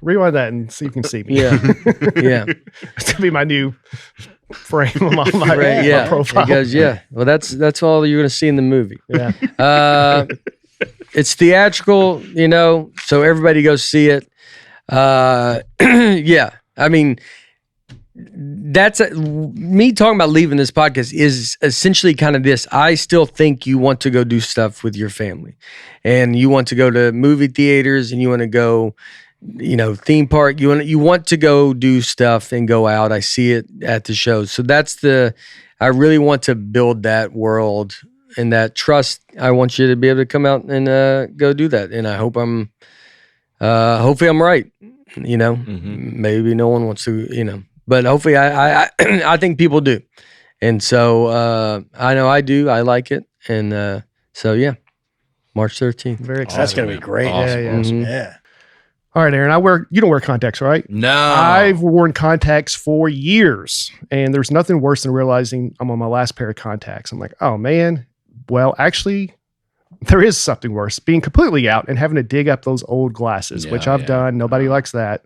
Rewind that and see if you can see me. Yeah. It's gonna be my new frame on my profile. He goes, well, that's all you're gonna see in the movie. Yeah. It's theatrical, so everybody go see it. Yeah. I mean, that's me talking about leaving this podcast is essentially kind of this. I still think you want to go do stuff with your family, and you want to go to movie theaters, and you want to go, theme park. You want to go do stuff and go out. I see it at the shows. So I really want to build that world and that trust. I want you to be able to come out and go do that. And I hope hopefully I'm right. Maybe no one wants to, but hopefully I think people do. And so I know I do. I like it. And so, yeah, March 13th. Very excited. That's going to be great. Awesome. Yeah. All right, Aaron, you don't wear contacts, right? No. I've worn contacts for years, and there's nothing worse than realizing I'm on my last pair of contacts. I'm like, oh man. Well, actually, there is something worse. Being completely out and having to dig up those old glasses, which I've done. Nobody likes that.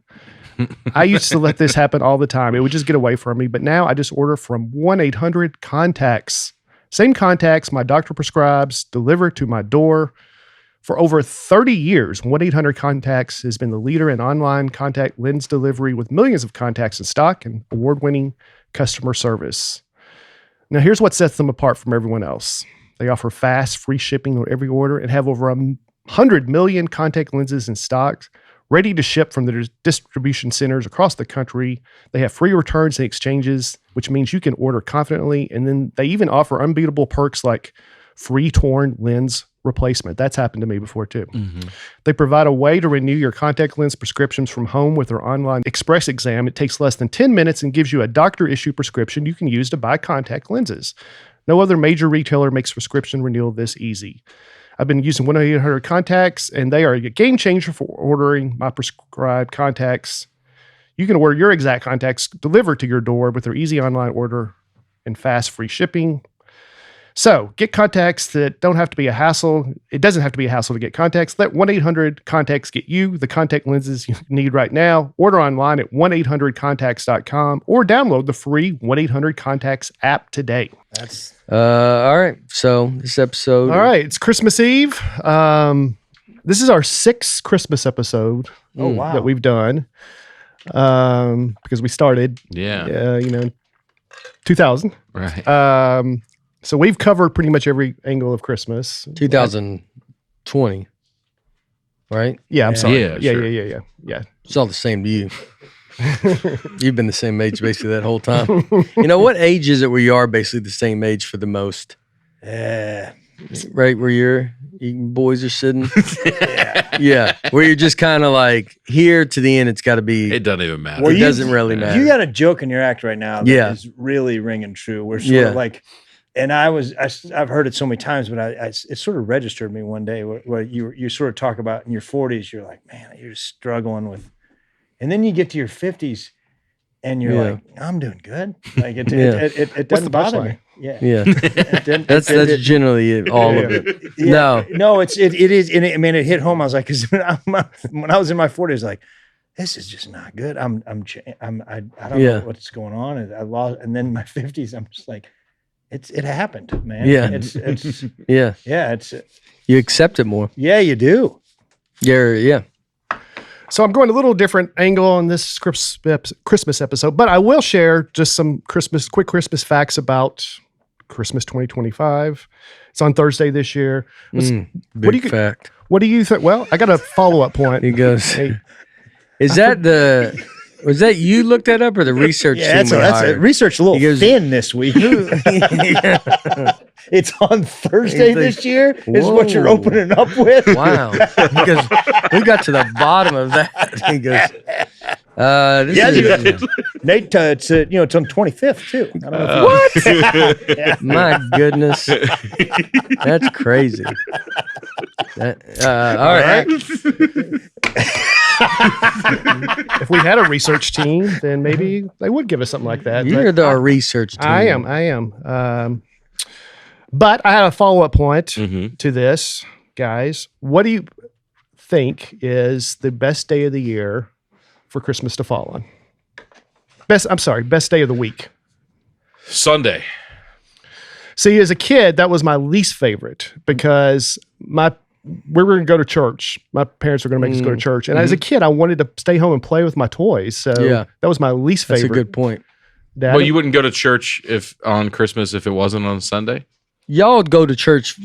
I used to let this happen all the time. It would just get away from me. But now I just order from 1-800-CONTACTS. Same contacts my doctor prescribes, delivered to my door. For over 30 years, 1-800-CONTACTS has been the leader in online contact lens delivery with millions of contacts in stock and award-winning customer service. Now, here's what sets them apart from everyone else. They offer fast, free shipping on every order and have over 100 million contact lenses in stock, ready to ship from their distribution centers across the country. They have free returns and exchanges, which means you can order confidently. And then they even offer unbeatable perks like free torn lens replacement. That's happened to me before too. Mm-hmm. They provide a way to renew your contact lens prescriptions from home with their online express exam. It takes less than 10 minutes and gives you a doctor-issued prescription you can use to buy contact lenses. No other major retailer makes prescription renewal this easy. I've been using 1-800 contacts, and they are a game changer for ordering my prescribed contacts. You can order your exact contacts delivered to your door with their easy online order and fast free shipping. So get contacts that don't have to be a hassle. It doesn't have to be a hassle to get contacts. Let 1-800-CONTACTS get you the contact lenses you need right now. Order online at 1-800-CONTACTS.com or download the free 1-800-CONTACTS app today. That's all right. So this episode. All right. It's Christmas Eve. This is our 6th Christmas episode that we've done because we started, 2000. Right. So we've covered pretty much every angle of Christmas. 2020, right? Yeah, I'm sorry. Yeah, Yeah, sure. yeah. It's all the same to you. You've been the same age basically that whole time. You know, what age is it where you are basically the same age for the most? Right where you boys are sitting? Yeah. Where you're just kind of like here to the end, it's got to be. It doesn't even matter. Well, it doesn't really matter. You got a joke in your act right now that is really ringing true. We're sort of like, and I've heard it so many times, but it sort of registered me one day where you sort of talk about in your 40s, you're like, man, you're just struggling with, and then you get to your 50s and you're like, I'm doing good. Like it doesn't bother me. Yeah. That's generally all of it. Yeah. No, it is. And it hit home. I was like, because when I was in my 40s, like, this is just not good. I don't know what's going on. And I lost, and then in my 50s, I'm just like, it happened, man. Yeah. It's it's you accept it more. Yeah, you do. Yeah. So I'm going a little different angle on this Christmas episode, but I will share just some quick Christmas facts about Christmas 2025. It's on Thursday this year. Big fact. What do you think? Well, I got a follow-up point. He goes, was that you looked that up or the research team? That's a research a little thin this week. It's on Thursday this year is what you're opening up with. Wow. Because we got to the bottom of that. He goes, Nate, it's on 25th too. I don't know what? My goodness. That's crazy. All right. If we had a research team, then maybe they would give us something like that. You're our research team. I am. But I had a follow-up point to this, guys. What do you think is the best day of the year for Christmas to fall on? Best day of the week. Sunday. See, as a kid, that was my least favorite because we were going to go to church. My parents were going to make us go to church. And as a kid, I wanted to stay home and play with my toys. So that was my least favorite. That's a good point. Dad, well, you wouldn't go to church on Christmas if it wasn't on Sunday? Y'all would go to church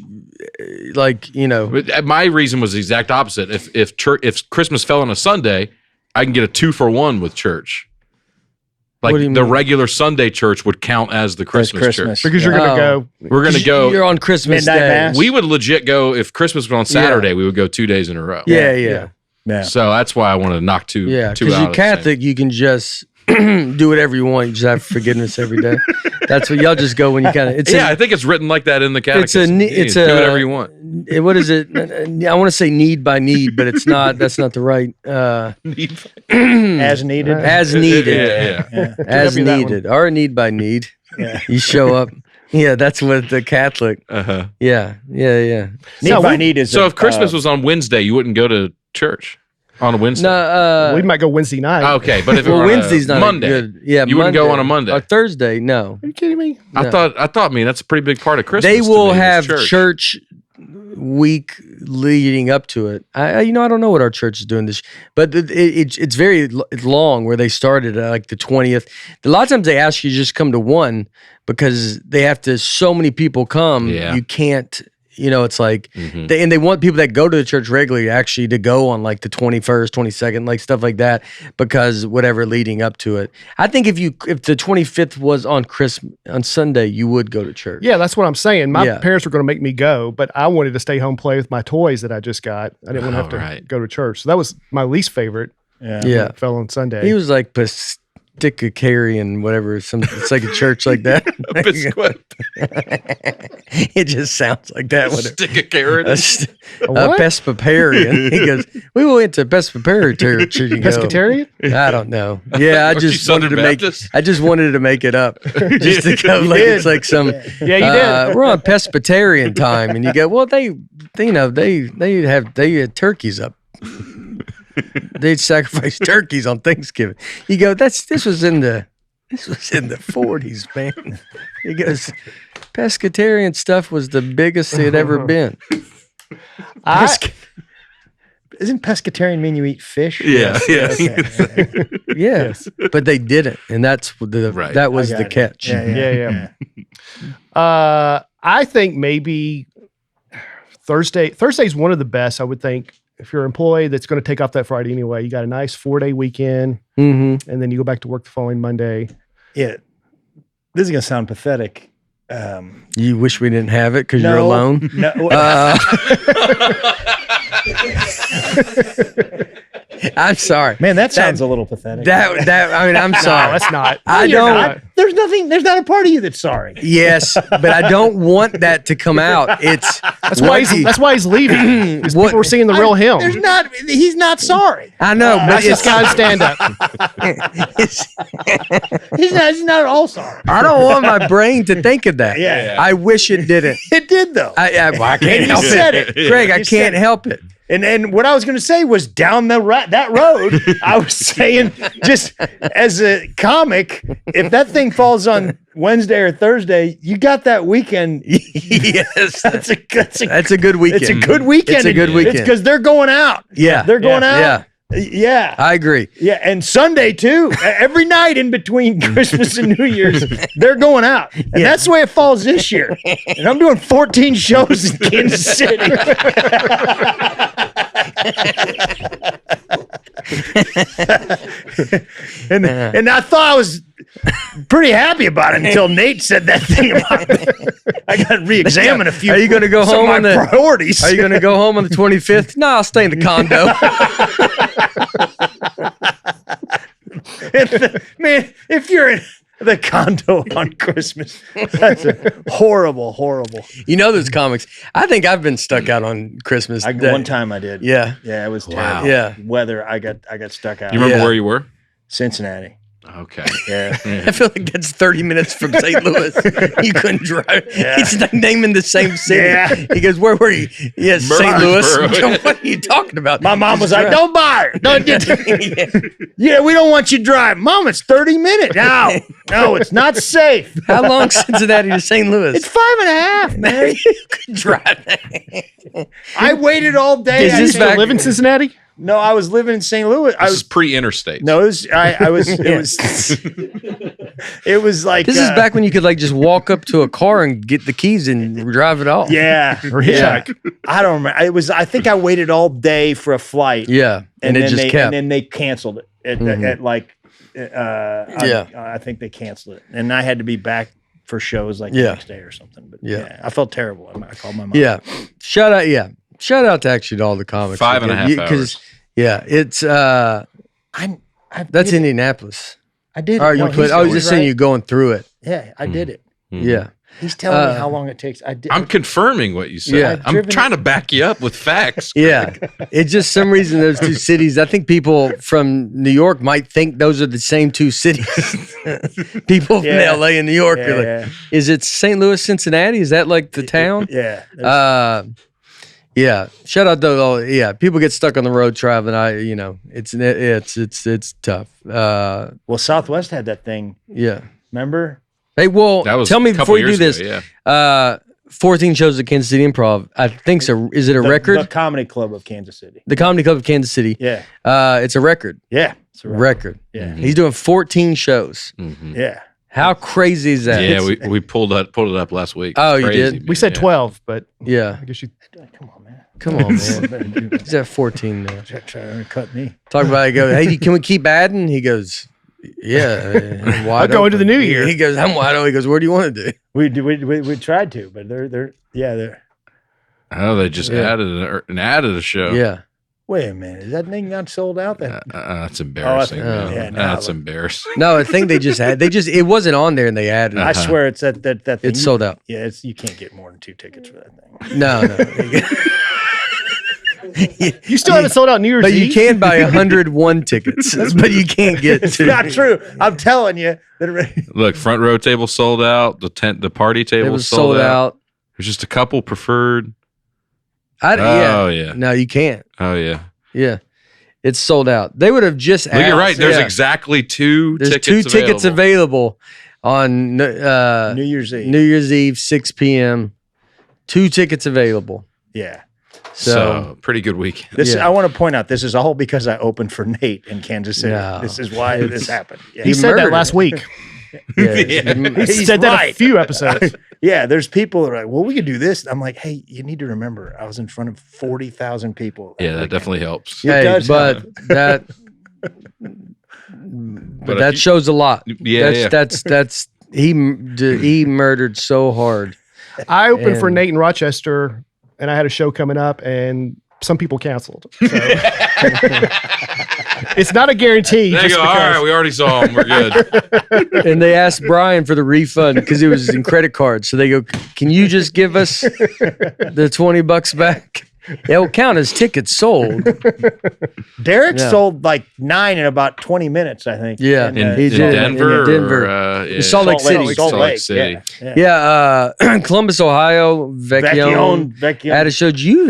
My reason was the exact opposite. If Christmas fell on a Sunday, I can get a 2-for-1 with church. Like the regular Sunday church would count as the Christmas church. Because you're going to go. We're going to go. You're on Christmas Midnight Day. Mass. We would legit go, if Christmas was on Saturday, we would go 2 days in a row. Yeah. So that's why I wanted to knock two out. Because you're Catholic, you can just do whatever you want. You just have forgiveness every day. That's what y'all just go when you kind of. I think it's written like that in the catechism. Do whatever you want. What is it? I want to say need by need, but it's not. That's not the right. As needed. As needed. Yeah. As needed. Or need by need. Yeah. You show up. Yeah, that's what the Catholic. Yeah. Need by need is. So if Christmas was on Wednesday, you wouldn't go to church on a Wednesday. No, we might go Wednesday night. Okay, but if it were Wednesday's not Monday, good. Yeah, you wouldn't go on a Monday or Thursday. No, Are you kidding me? I thought, man, that's a pretty big part of Christmas. they will to me, have is church week leading up to it. I don't know what our church is doing this, but it's very long. Where they started at like the 20th. A lot of times they ask you to just come to one because they have to. So many people come, you can't. it's like, they want people that go to the church regularly actually to go on like the 21st, 22nd, like stuff like that, because whatever leading up to it. I think if the 25th was on Sunday, you would go to church. Yeah, that's what I'm saying. My parents were going to make me go, but I wanted to stay home, play with my toys that I just got. I didn't want to have to go to church. So that was my least favorite. Yeah. It fell on Sunday. He was like Pisticarian, whatever. It's like a church like that. It just sounds like that. Pisticarian? Pescatarian. He goes, we went to Pescatarian church. Pescatarian? I don't know. Yeah, I just wanted to make it up. Just to go like it's like some. Yeah, you did. We're on Pescatarian time, and you go, well, they had turkeys up. They'd sacrifice turkeys on Thanksgiving. You go, this was in the 40s, man. He goes, pescatarian stuff was the biggest it had ever been. Isn't pescatarian mean you eat fish? Yeah. Yes. But they didn't, and that was the catch. Yeah. I think maybe Thursday's one of the best, I would think. If you're an employee that's going to take off that Friday anyway, you got a nice 4-day weekend, and then you go back to work the following Monday. Yeah. This is going to sound pathetic. You wish we didn't have it because you're alone? No. I'm sorry. Man, that sounds a little pathetic. I'm sorry. No, that's not. There's not a part of you that's sorry. Yes, but I don't want that to come out. That's why he's leaving. People are seeing the real him. He's not sorry. I know, but it's got to stand up. He's not at all sorry. I don't want my brain to think of that. Yeah. I wish it didn't. It did though. I can't help it. Greg, I can't help it. And what I was going to say was down that road, I was saying, just as a comic, if that thing falls on Wednesday or Thursday, you got that weekend. Yes, that's a good weekend. It's a good weekend. It's a good weekend. It's because they're going out. Yeah, they're going out. Yeah, I agree. Yeah, and Sunday too. Every night in between Christmas and New Year's, they're going out, and that's the way it falls this year. And I'm doing 14 shows in Kansas City. and I thought I was pretty happy about it until Nate said that thing about me. I got to re-examine a few. Are you going to go home on the priorities? Are you going to go home on the 25th? No, I'll stay in the condo. Man, if you're in the condo on Christmas, that's horrible. Those comics. I think I've been stuck out on Christmas. One time I did. Yeah, it was terrible. Yeah, weather. I got stuck out. You remember where you were? Cincinnati. Okay. Yeah. I feel like that's 30 minutes from St. Louis. You couldn't drive. Yeah. He's like naming the same city. Yeah. He goes, where were you? Yes, St. Louis. What are you talking about? My mom was like, don't buy her. Don't get Yeah, we don't want you to drive. Mom, it's 30 minutes. No, it's not safe. How long Cincinnati to St. Louis? It's 5.5, man. You could drive. I waited all day. Is this back live in Cincinnati? No, I was living in St. Louis. This is pre-interstate. No, it was like this is back when you could like just walk up to a car and get the keys and drive it off. Yeah, or hitchhike. I don't remember. I think I waited all day for a flight. Yeah, and it just kept. And then they canceled it at like. I think they canceled it, and I had to be back for shows like the next day or something. But I felt terrible. I called my mom. Yeah, shout out to actually to all the comics. 5.5 hours. Yeah, it's that's Indianapolis. I did. I was just saying you're going through it. Yeah, I did it. Yeah. He's telling me how long it takes. I'm confirming what you said. Yeah. I'm trying to back you up with facts. Yeah. It's just some reason those two cities, I think people from New York might think those are the same two cities. People from LA and New York are like, is it St. Louis, Cincinnati? Is that like the town? Yeah. Yeah. Shout out to all. Yeah. People get stuck on the road traveling. It's tough. Well, Southwest had that thing. Yeah. Remember? Hey, well, tell me before you do this. Ago, 14 shows at Kansas City Improv. I think so. Is it a record? The Comedy Club of Kansas City. The Comedy Club of Kansas City. Yeah. It's a record. Yeah. It's a record. Yeah. He's doing 14 shows. Yeah. How crazy is that? Yeah, we pulled it up last week. Oh, you Crazy, did? man. We said Yeah. 12, but Yeah. I guess you. Come on, man. Come on, man. He's at 14 now. Trying to cut me. Talk about it. Go, hey, can we keep adding? He goes, yeah. I'm wide I'll go into open. the new year. He goes, I'm wide open. He goes, what do you want to do? We tried to, but they're. Oh, they just added a show. Yeah. Wait a minute, is that thing not sold out? That's embarrassing. Oh, man. yeah, no, That's embarrassing. No, I think they just had. It wasn't on there, and they added. I it. swear it's that thing. It's sold out. Yeah, you can't get more than 2 tickets for that thing. No. You still haven't sold out New Year's But Eve? you can buy 101 tickets, but you can't get It's two. not true. I'm telling you. Look, front row table sold out. The party table It was sold sold out. There's just a couple preferred. Yeah. Oh, yeah. No, you can't. Oh yeah. Yeah. It's sold out. They would have just Look, you're right. There's yeah. exactly two There's tickets 2 tickets available on New Year's Eve. New Year's Eve, 6 p.m. 2 tickets available. Yeah. So pretty good week. I want to point out, this is all because I opened for Nate in Kansas City. No. This is why this happened. Yeah. He said that last week. Yeah. He said that a few episodes. Yeah, there's people that are like, well, we could do this. I'm like, hey, you need to remember, I was in front of 40,000 people. Yeah, that definitely helps. It does but help. that But that if shows a lot. Yeah, That's he murdered so hard. I opened for And- Nate in Rochester, and I had a show coming up, and some people canceled. So. It's not a guarantee. There you just go. All because- right, we already saw them. We're good. And they asked Brian for the refund because it was in credit cards. So they go, "Can you just give us the $20 back?" It'll count as tickets sold. Derek Yeah. sold like 9 in about 20 minutes, I think. Yeah, In he did. Denver, In Denver. or, Salt Lake City. Salt Lake. City. Yeah. Columbus, Ohio, Vecchione. Had a show. Did you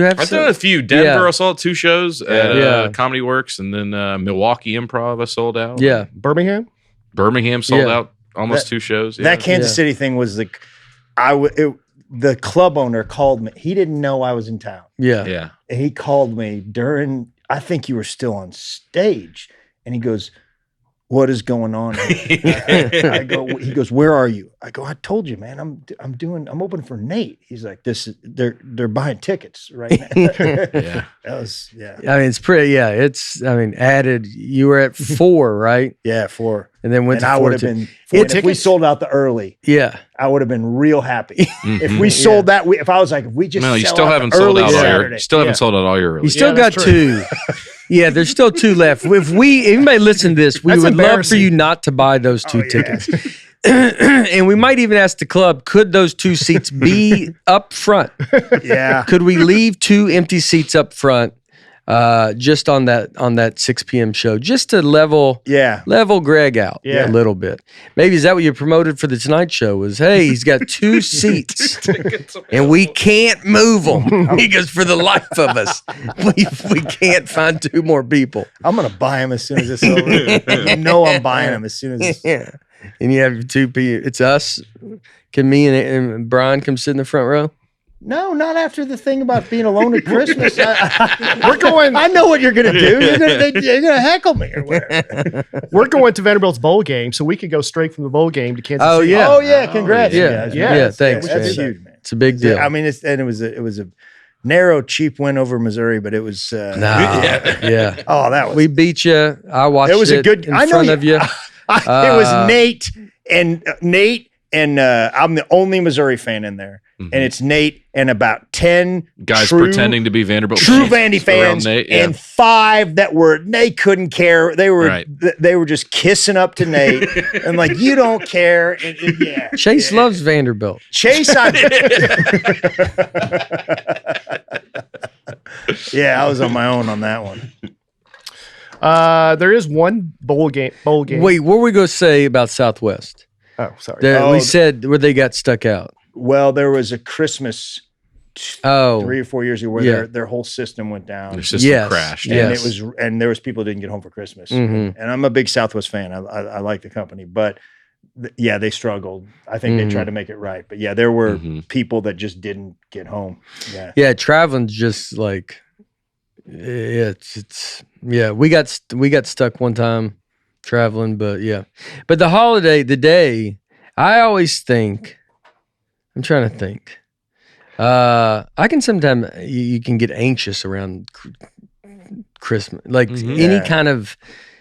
have I've some? done a few. Denver, Yeah. I saw 2 shows at Yeah. Comedy Works, and then Milwaukee Improv I sold out. Yeah. Birmingham? Birmingham sold Yeah. out almost 2 shows. Yeah. That Kansas Yeah. City thing was the club owner called me. He didn't know I was in town. Yeah. Yeah. And he called me I think you were still on stage. And he goes, what is going on? I go, he goes, where are you? I go, I told you, man, I'm open for Nate. He's like, they're buying tickets right now. Yeah. That was, yeah. I mean, it's pretty. Yeah, added. You were at 4, right? Yeah, 4. And then went And to I 4. would have been, if we sold out the early, Yeah. I would have been real happy. If we sold that, if I was like, if we just No, you sell still out haven't the sold early out all Saturday. your. Still haven't sold out all your early. You still got that's 2. Yeah, there's still 2 left. If anybody listen to this, we That's would love for embarrassing. you not to buy those 2 Oh, yeah. tickets. And we might even ask the club, could those 2 seats be up front? Yeah. Could we leave 2 empty seats up front just on that 6 p.m. show, just to level Greg out a little bit? Maybe is that what you promoted for the Tonight Show? Was, hey, he's got 2 seats and we can't move them. He goes, for the life of us, we can't find 2 more people. I'm going to buy them as soon as it's over. You know I'm buying them as soon as it's Yeah. And you have 2 people. It's us. Can me and Brian come sit in the front row? No, not after the thing about being alone at Christmas. We're going. I know what you're going to do. You're going to heckle me or whatever. We're going to Vanderbilt's bowl game, so we could go straight from the bowl game to Kansas City. Yeah. Oh yeah, congrats. Yeah, thanks, That's man. huge, man. It's a big deal. I mean, it was a narrow, cheap win over Missouri, but it was. Yeah. Oh, that was. We beat you. I watched It was a good. in I know front of you. It was Nate and I'm the only Missouri fan in there, and it's Nate and about 10 guys true, pretending to be Vanderbilt true fans Vandy fans, around Nate, yeah. and 5 that they couldn't care. They were just kissing up to Nate and like, you don't care. And yeah, Chase loves Vanderbilt. Chase, yeah, I was on my own on that one. There is one bowl game. Wait, what were we going to say about Southwest? Oh, sorry. We said where they got stuck out. Well, there was a Christmas 3 or 4 years ago where their whole system went down. Their system crashed. And there was people who didn't get home for Christmas. Mhm. And I'm a big Southwest fan. I like the company, but they struggled. I think they tried to make it right. But yeah, there were people that just didn't get home. Yeah. Yeah, traveling's just like, we got stuck one time traveling, but yeah. But the day, I always think, I'm trying to think. I can sometimes, you can get anxious around Christmas, like any kind of,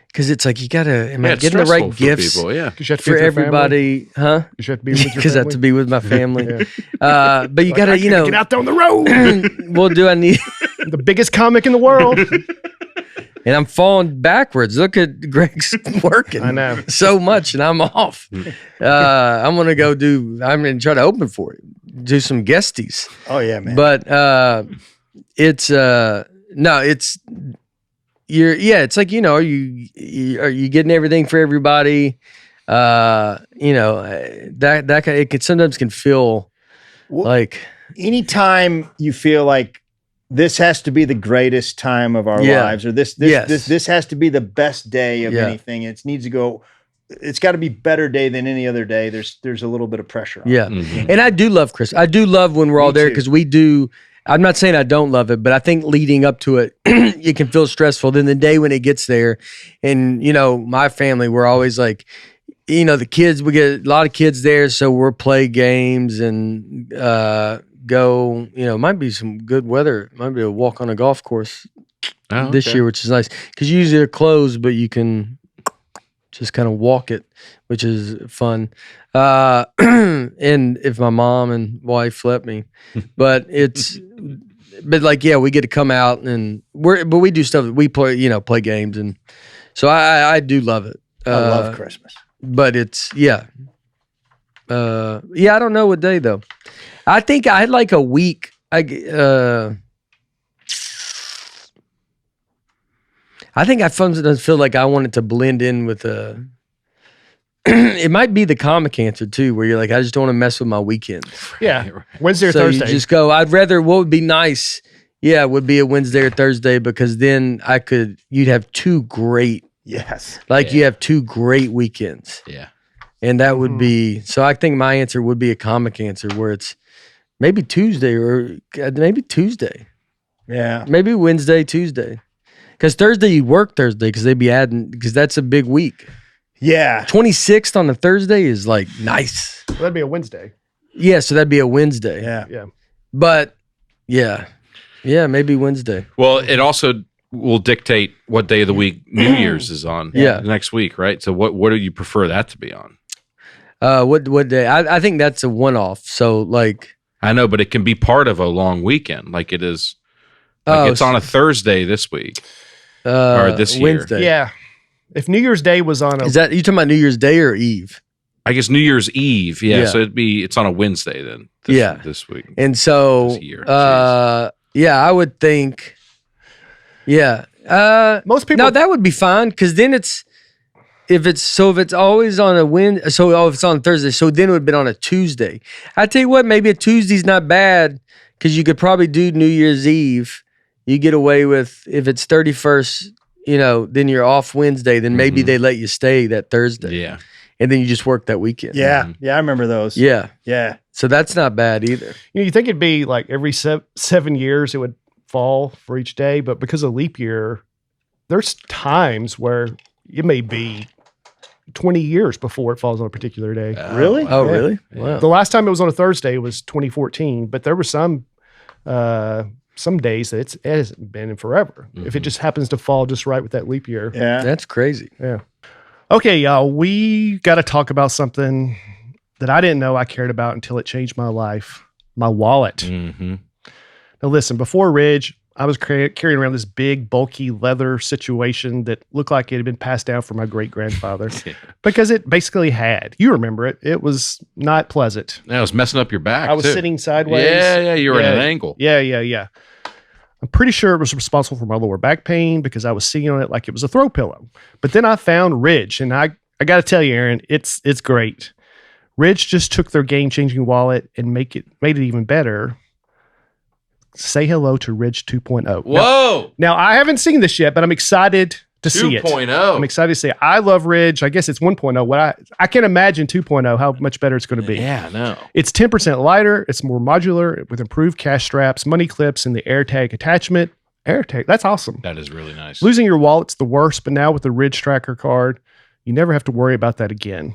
because it's like you gotta, am I getting the right gifts people, for everybody? Huh? You should have to be with your Because I have to be with my family. But you Like, gotta, I gotta get out there on the road. Well, do I need the biggest comic in the world? And I'm falling backwards. Look at Greg's working. I know so much, and I'm off. I'm gonna go I'm gonna try to open for it. Do some guesties. Oh yeah, man. But it's no, it's it's like, are you getting everything for everybody? That it can sometimes can feel like anytime you feel like this has to be the greatest time of our lives, or this has to be the best day of anything. It needs to go. It's got to be better day than any other day. There's a little bit of pressure on it. And I do love Christmas. I do love when we're all there because we do. I'm not saying I don't love it, but I think leading up to it, it can feel stressful. Then the day when it gets there, and my family, we're always like, the kids. We get a lot of kids there, so we'll play games and go. Might be some good weather. Might be a walk on a golf course this year, which is nice because usually they're closed, but you can just kind of walk it, which is fun. And if my mom and wife let me, but we get to come out and we do stuff. We play games, and so I do love it. I love Christmas, but it's I don't know what day though. I think I had like a week. I think I feel like I wanted to blend in with it might be the comic answer too, where you're like, I just don't want to mess with my weekend. Yeah, Wednesday or so Thursday. You just go. I'd rather. What would be nice? Yeah, it would be a Wednesday or Thursday because then you'd have two great. Yes. You have two great weekends. Yeah. And that would be. So I think my answer would be a comic answer where it's maybe Tuesday or maybe Tuesday. Yeah. Maybe Wednesday, Tuesday. Because Thursday you work Thursday because they'd be adding because that's a big week. Yeah. 26th on a Thursday is like nice. Well, that'd be a Wednesday. Yeah, so that'd be a Wednesday. Yeah. But yeah, maybe Wednesday. Well, it also will dictate what day of the week New Year's is on. Next week, right? So what do you prefer that to be on? What day? I think that's a one-off. So like I know, but it can be part of a long weekend, like it is. Like it's on a Thursday this week or this year. Wednesday. Yeah. If New Year's Day was on Is that you talking about New Year's Day or Eve? I guess New Year's Eve. Yeah. So it's on a Wednesday then. This week. And so this year. I would think most people. No, that would be fine because then if it's always on a if it's on Thursday, so then it would have been on a Tuesday. I tell you what, maybe a Tuesday's not bad because you could probably do New Year's Eve. You get away with if it's 31st, then you're off Wednesday. Then maybe they let you stay that Thursday. Yeah, and then you just work that weekend. Yeah, I remember those. Yeah. So that's not bad either. You think it'd be like every 7 years it would fall for each day, but because of leap year, there's times where it may be 20 years before it falls on a particular day. Really? Oh, really? Wow. The last time it was on a Thursday was 2014, but there were some days that it hasn't been in forever. If it just happens to fall just right with that leap year. Yeah. That's crazy. Yeah. Okay, y'all, we got to talk about something that I didn't know I cared about until it changed my life. My wallet. Mm-hmm. Now listen, before Ridge, I was carrying around this big, bulky leather situation that looked like it had been passed down from my great-grandfather because it basically had. You remember it. It was not pleasant. Yeah, it was messing up your back, I was too. sitting sideways. Yeah, you were at an angle. Yeah. I'm pretty sure it was responsible for my lower back pain because I was sitting on it like it was a throw pillow. But then I found Ridge, and I got to tell you, Aaron, it's great. Ridge just took their game-changing wallet and made it even better. Say hello to Ridge 2.0. Whoa! Now, I haven't seen this yet, but I'm excited to see it. 2.0. I'm excited to see it. I love Ridge. I guess it's 1.0. What I can't imagine 2.0, how much better it's going to be. Yeah, no. It's 10% lighter. It's more modular with improved cash straps, money clips, and the AirTag attachment. AirTag, that's awesome. That is really nice. Losing your wallet's the worst, but now with the Ridge Tracker card, You never have to worry about that again.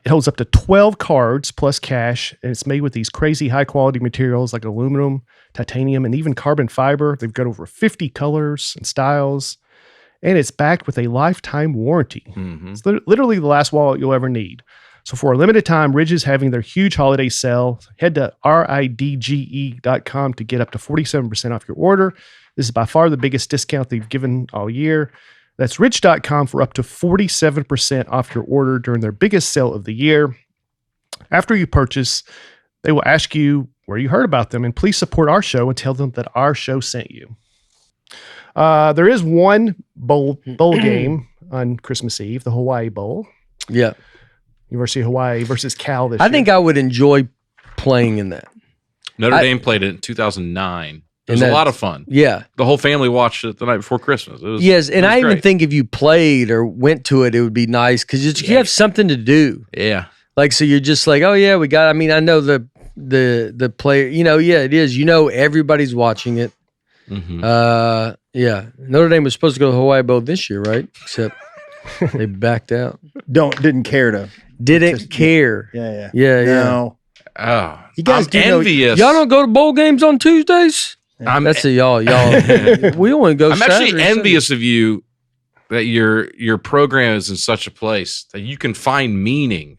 It holds up to 12 cards plus cash, and it's made with these crazy high-quality materials like aluminum, titanium, and even carbon fiber. They've got over 50 colors and styles, and it's backed with a lifetime warranty. Mm-hmm. It's literally the last wallet you'll ever need. So for a limited time, Ridge is having their huge holiday sale. Head to ridge.com to get up to 47% off your order. This is by far the biggest discount they've given all year. That's ridge.com for up to 47% off your order during their biggest sale of the year. After you purchase, they will ask you where you heard about them, and please support our show and tell them that our show sent you. There is one bowl game on Christmas Eve, the Hawaii Bowl. Yeah. University of Hawaii versus Cal this year. I think I would enjoy playing in that. Notre Dame played it in 2009. It was a lot of fun. Yeah. The whole family watched it the night before Christmas. It was, yes, and I even great. think if you played or went to it, it would be nice because you have something to do. Yeah. Like, so you're just like, oh, yeah, we got, I mean, I know the player, yeah, it is. Everybody's watching it. Mm-hmm. Yeah. Notre Dame was supposed to go to the Hawaii Bowl this year, right? Except they backed out. Didn't care to. Didn't care. Yeah. No. Oh, you guys I'm envious. Y'all don't go to bowl games on Tuesdays? That's a y'all. We only go I'm Saturday, actually envious of you that your program is in such a place that you can find meaning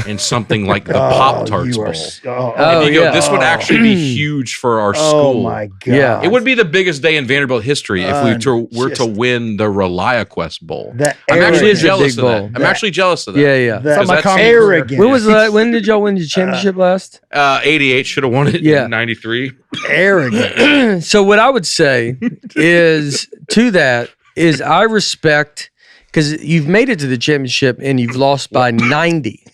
in something like the Pop-Tarts Bowl. And you go, this would actually be huge for our school. Oh my God. Yeah. It would be the biggest day in Vanderbilt history if we were to win the ReliaQuest Bowl. I'm actually jealous of that. I'm actually jealous of that. Yeah. That's arrogant. When was when did y'all win the championship last? 88 should have won it in 93. Arrogant. So what I would say is I respect, because you've made it to the championship and you've lost by 90.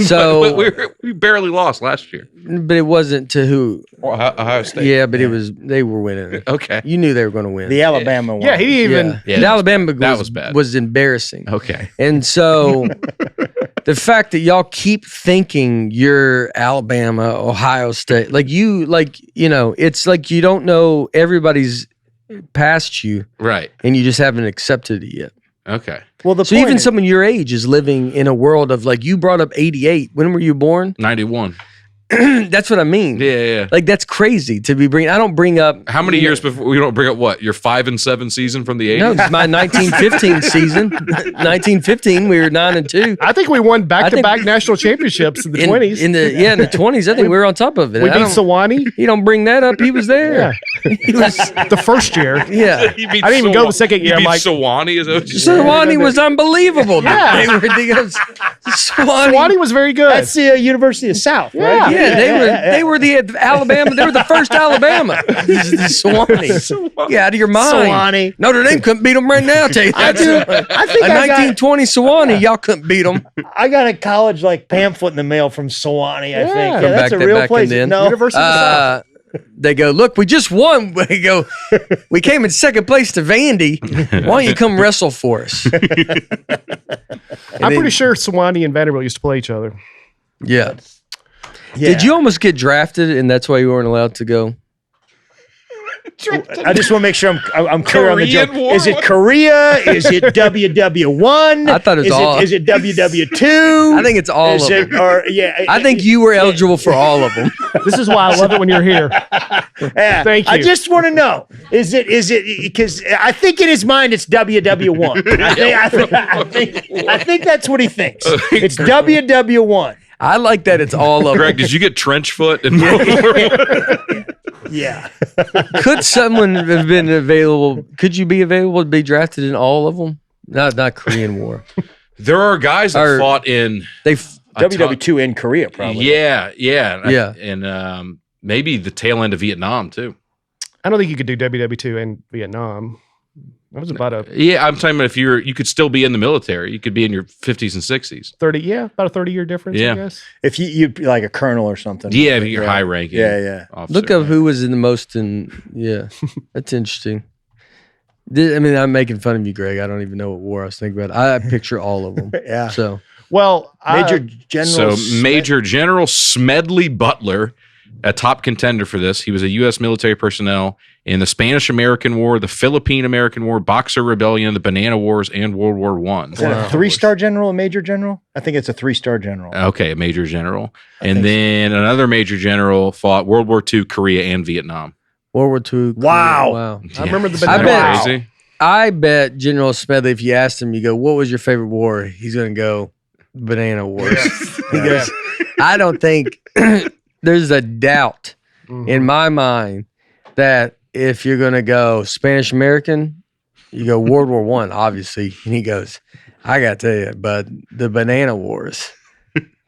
So but we barely lost last year. But it wasn't to who? Ohio State. Yeah, but they were winning it. Okay. You knew they were going to win. The Alabama one. Yeah, he didn't even. Yeah. The Alabama was bad. Was embarrassing. Okay. And so the fact that y'all keep thinking you're Alabama, Ohio State, it's like you don't know everybody's past you. Right. And you just haven't accepted it yet. Okay. Well, so even someone your age is living in a world of, like, you brought up 88. When were you born? 91. That's what I mean. Yeah. Like, that's crazy to be bringing. I don't bring up. How many years before we don't bring up what? Your 5-7 season from the 80s? No, it's my 1915 season. 1915, we were 9-2. I think we won back-to-back national championships in the 20s. In the 20s, I think we were on top of it. We beat Sewanee. He don't bring that up. He was there. Yeah. He was the first year. Yeah. I didn't even go the second year. I'm like, Sewanee is what you said? Sewanee was unbelievable. Yeah. Sewanee was very good. That's the University of South, right? Yeah, they were the Alabama. They were the first Alabama. Sewanee. Get out of your mind. Sewanee. Notre Dame couldn't beat them right now. I'll tell you that. I think a 1920 Sewanee, y'all couldn't beat them. I got a college pamphlet in the mail from Sewanee. I think that's a back real place. No, University of South. They go, look, we just won. We go, we came in second place to Vandy. Why don't you come wrestle for us? I'm pretty sure Sewanee and Vanderbilt used to play each other. Yeah. Did you almost get drafted and that's why you weren't allowed to go? I just want to make sure I'm clear on the joke. War? Is it Korea? Is it WW1? I thought it was all. Is it WW2? I think it's all of them. I think you were eligible for all of them. This is why I love it when you're here. Thank you. I just want to know, is it because I think in his mind it's WW1. I think that's what he thinks. It's WW1. I like that it's all of Greg, them. did you get trench foot? Yeah. Could someone have been available? Could you be available to be drafted in all of them? Not Korean War. There are guys that fought in WW2 in Korea, probably. Yeah. And maybe the tail end of Vietnam too. I don't think you could do WW2 in Vietnam. That was about I'm talking about if you could still be in the military. You could be in your 50s and 60s. 30, about a 30-year difference, I guess. If you like a colonel or something. Yeah, if you're high ranking. Yeah. Officer. Look up who was in the most that's interesting. I'm making fun of you, Greg. I don't even know what war I was thinking about. I picture all of them. Yeah. So, well, Major General Smedley Butler a top contender for this. He was a U.S. military personnel in the Spanish-American War, the Philippine-American War, Boxer Rebellion, the Banana Wars, and World War I. Is that a 3-star general, a major general? I think it's a 3-star general. Okay, a major general. And then another major general fought World War II, Korea, and Vietnam. World War II. Wow. Wow. I remember the I banana. bet- Crazy. I bet General Smedley, if you asked him, you go, what was your favorite war? He's going to go, Banana Wars. He goes, I don't think there's a doubt in my mind that if you're going to go Spanish American, you go World War I, obviously. And he goes, I got to tell you, but the Banana Wars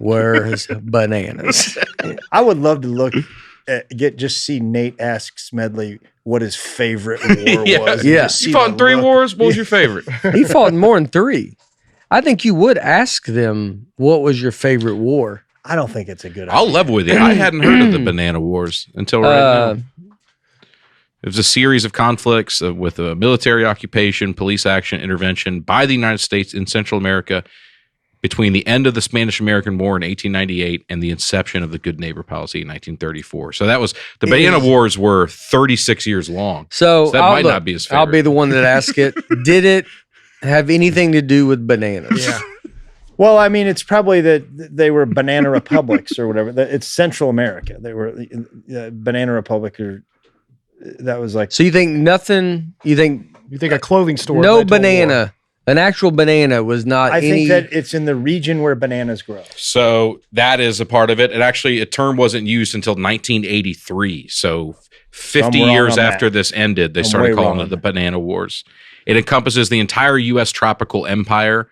were bananas. I would love to look just see Nate ask Smedley what his favorite war was. Yeah. You fought in 3 wars? What was your favorite? He fought in more than 3. I think you would ask them, what was your favorite war? I don't think it's a good idea. I'll level with you. I hadn't heard of the Banana Wars until right now. It was a series of conflicts with a military occupation, police action, intervention by the United States in Central America between the end of the Spanish-American War in 1898 and the inception of the Good Neighbor policy in 1934. So that was the Banana Wars were 36 years long. So that might not be his favorite. I'll be the one that asks it. Did it have anything to do with bananas? Yeah. Well, I mean, it's probably that they were banana republics or whatever. It's Central America. They were banana republic, or that was like. So you think nothing? You think a clothing store? No banana. An actual banana was not. I think that it's in the region where bananas grow. So that is a part of it. And actually, a term wasn't used until 1983. So 50 years after this ended, they started calling it the Banana Wars. It encompasses the entire U.S. tropical empire,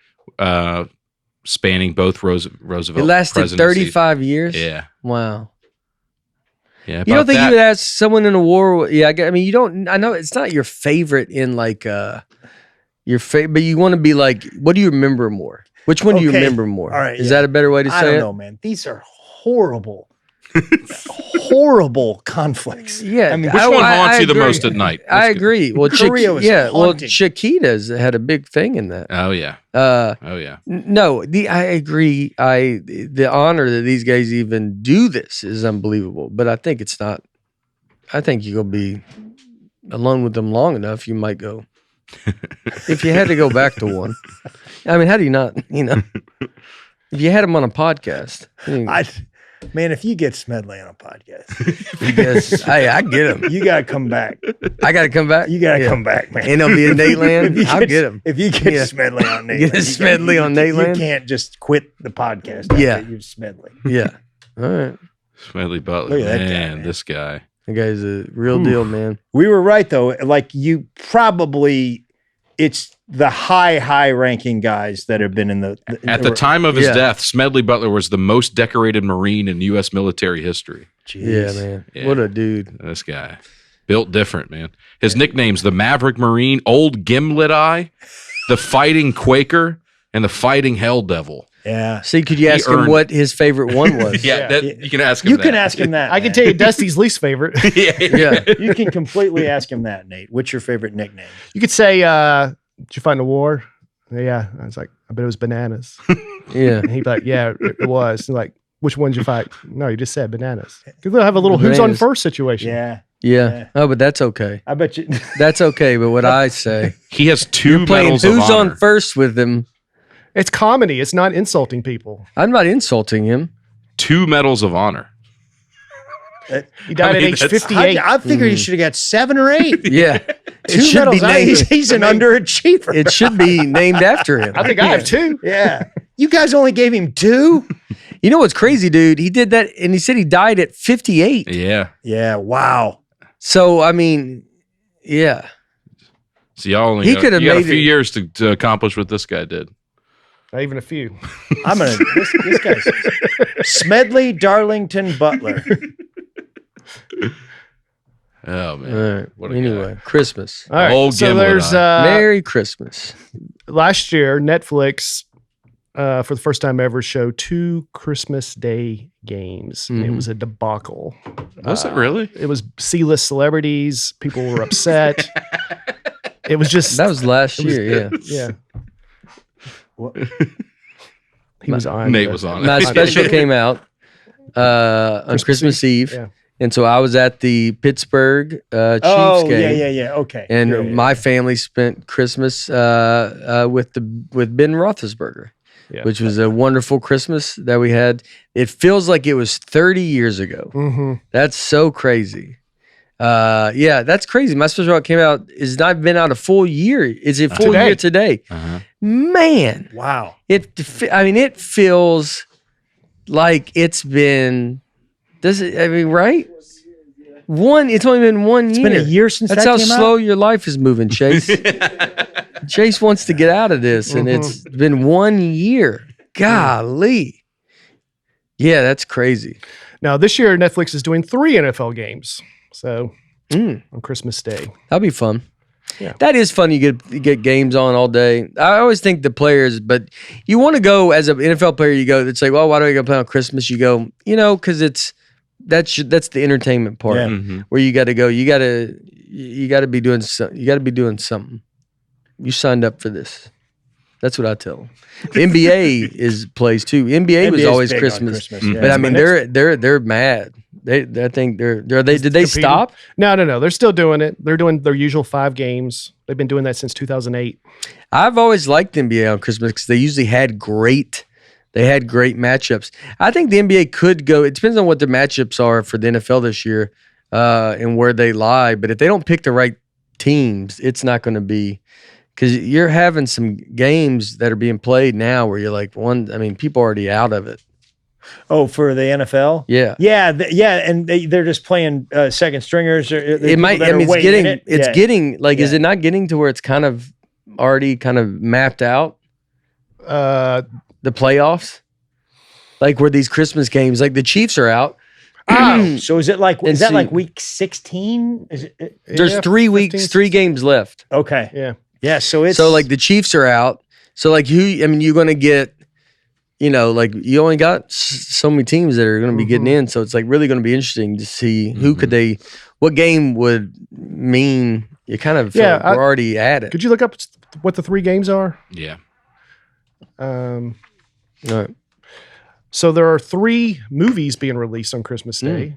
spanning both Roosevelt. It lasted presidencies. 35 years. Yeah. Wow. Yeah. You don't think you would ask someone in a war? Yeah. I mean, you don't. I know it's not your favorite in like your favorite, but you want to be like, what do you remember more? Which one do you remember more? All right. Is that a better way to say it? I don't know, man. These are horrible. Horrible conflicts. Yeah, I mean, which one haunts you the most at night? I agree. Well, Korea was haunting. Chiquitas had a big thing in that. Oh yeah. I agree. The honor that these guys even do this is unbelievable. But I think it's not. I think you're gonna be alone with them long enough. You might go. If you had to go back to one, I mean, how do you not? You know, if you had him on a podcast, man, if you get Smedley on a podcast, hey, I get him. You gotta come back. I gotta come back. You gotta come back, man. And he'll be in Nateland. I'll get him. If you get Smedley on Nateland, get Smedley on Nateland. You can't just quit the podcast. Yeah, you're Smedley. Yeah. All right. Smedley Butler. Look at that guy, man, this guy. That guy's a real deal, man. We were right though. Like you probably, it's the high ranking guys that have been in the at the time of his death. Smedley Butler was the most decorated Marine in U.S. military history. Jeez. Yeah, man. Yeah. What a dude. This guy built different, man. His nicknames: the Maverick Marine, Old Gimlet Eye, the Fighting Quaker, and the Fighting Hell Devil. Yeah. See, could you ask him what his favorite one was? You can ask him. You can ask him that. I can tell you Dusty's least favorite. Yeah. You can completely ask him that, Nate. What's your favorite nickname? You could say, did you find a war? Yeah. I was like, I bet it was bananas. Yeah. And he'd be like, yeah, it was. And like, which one did you fight? No, you just said bananas. Because they'll have a little who's on first situation. Yeah. Oh, but that's okay. I bet you. That's okay. But what I say, he has 2 medals of who's honor. on first with him. It's comedy. It's not insulting people. I'm not insulting him. 2 medals of honor. He died at age 58. I figured he should have got 7 or 8. Yeah. It should be named. He's an underachiever. It should be named after him. I think I have 2. Yeah. You guys only gave him 2? You know what's crazy, dude? He did that, and he said he died at 58. Yeah. Yeah. Wow. So, I mean, yeah. So y'all only got a few years to accomplish what this guy did. Not even a few. I'm gonna. This guy's Smedley Darlington Butler. Oh man! All right. What a anyway, guy. Christmas. All right. Old so Gimlet there's Merry Christmas. Last year, Netflix, for the first time ever, showed 2 Christmas Day games. And it was a debacle. Was it really? It was C-list celebrities. People were upset. It was just that was last year. Yeah. He was on. Nate was on. My special came out on Christmas Eve, And so I was at the Pittsburgh Chiefs game. Yeah. Okay. And my family spent Christmas with Ben Roethlisberger, which was a wonderful Christmas that we had. It feels like it was 30 years ago. Mm-hmm. That's so crazy. That's crazy. My special out came out. It's not been out a full year. Is it full year today? Man, wow. It feels like it's been. Right? It's only been 1 year. It's been a year since That's that how came slow out? your life is moving, Chase. Chase wants to get out of this, and it's been 1 year. Golly. Yeah, that's crazy. Now, this year, Netflix is doing 3 NFL games. So, on Christmas Day. That'll be fun. Yeah. That is fun. You get games on all day. I always think the players, but you want to go as an NFL player, you go, it's like, well, why do I go play on Christmas? You go, because that's the entertainment part where you got to go. You got to be doing something. You signed up for this. That's what I tell them. The NBA plays too. NBA was always Christmas. But I mean, they're mad. I think did they competing. stop? No. They're still doing it. They're doing their usual 5 games. They've been doing that since 2008. I've always liked the NBA on Christmas because they usually had great matchups. I think the NBA could go. It depends on what the matchups are for the NFL this year and where they lie. But if they don't pick the right teams, it's not going to be. Because you're having some games that are being played now where you're like, people are already out of it. Oh, for the NFL? Yeah. And they're just playing second stringers. It might. It's getting like. Is it not getting to where it's kind of already kind of mapped out? The playoffs, like where these Christmas games, like the Chiefs are out. So is it like? Is that like week 16? There's 3 weeks, 3 games left. Okay. Yeah. So like the Chiefs are out. So like you're going to get. Like you only got so many teams that are going to be getting in. So it's like really going to be interesting to see what game would mean you kind of we're already at it. Could you look up what the 3 games are? Yeah. All right. So there are 3 movies being released on Christmas Day.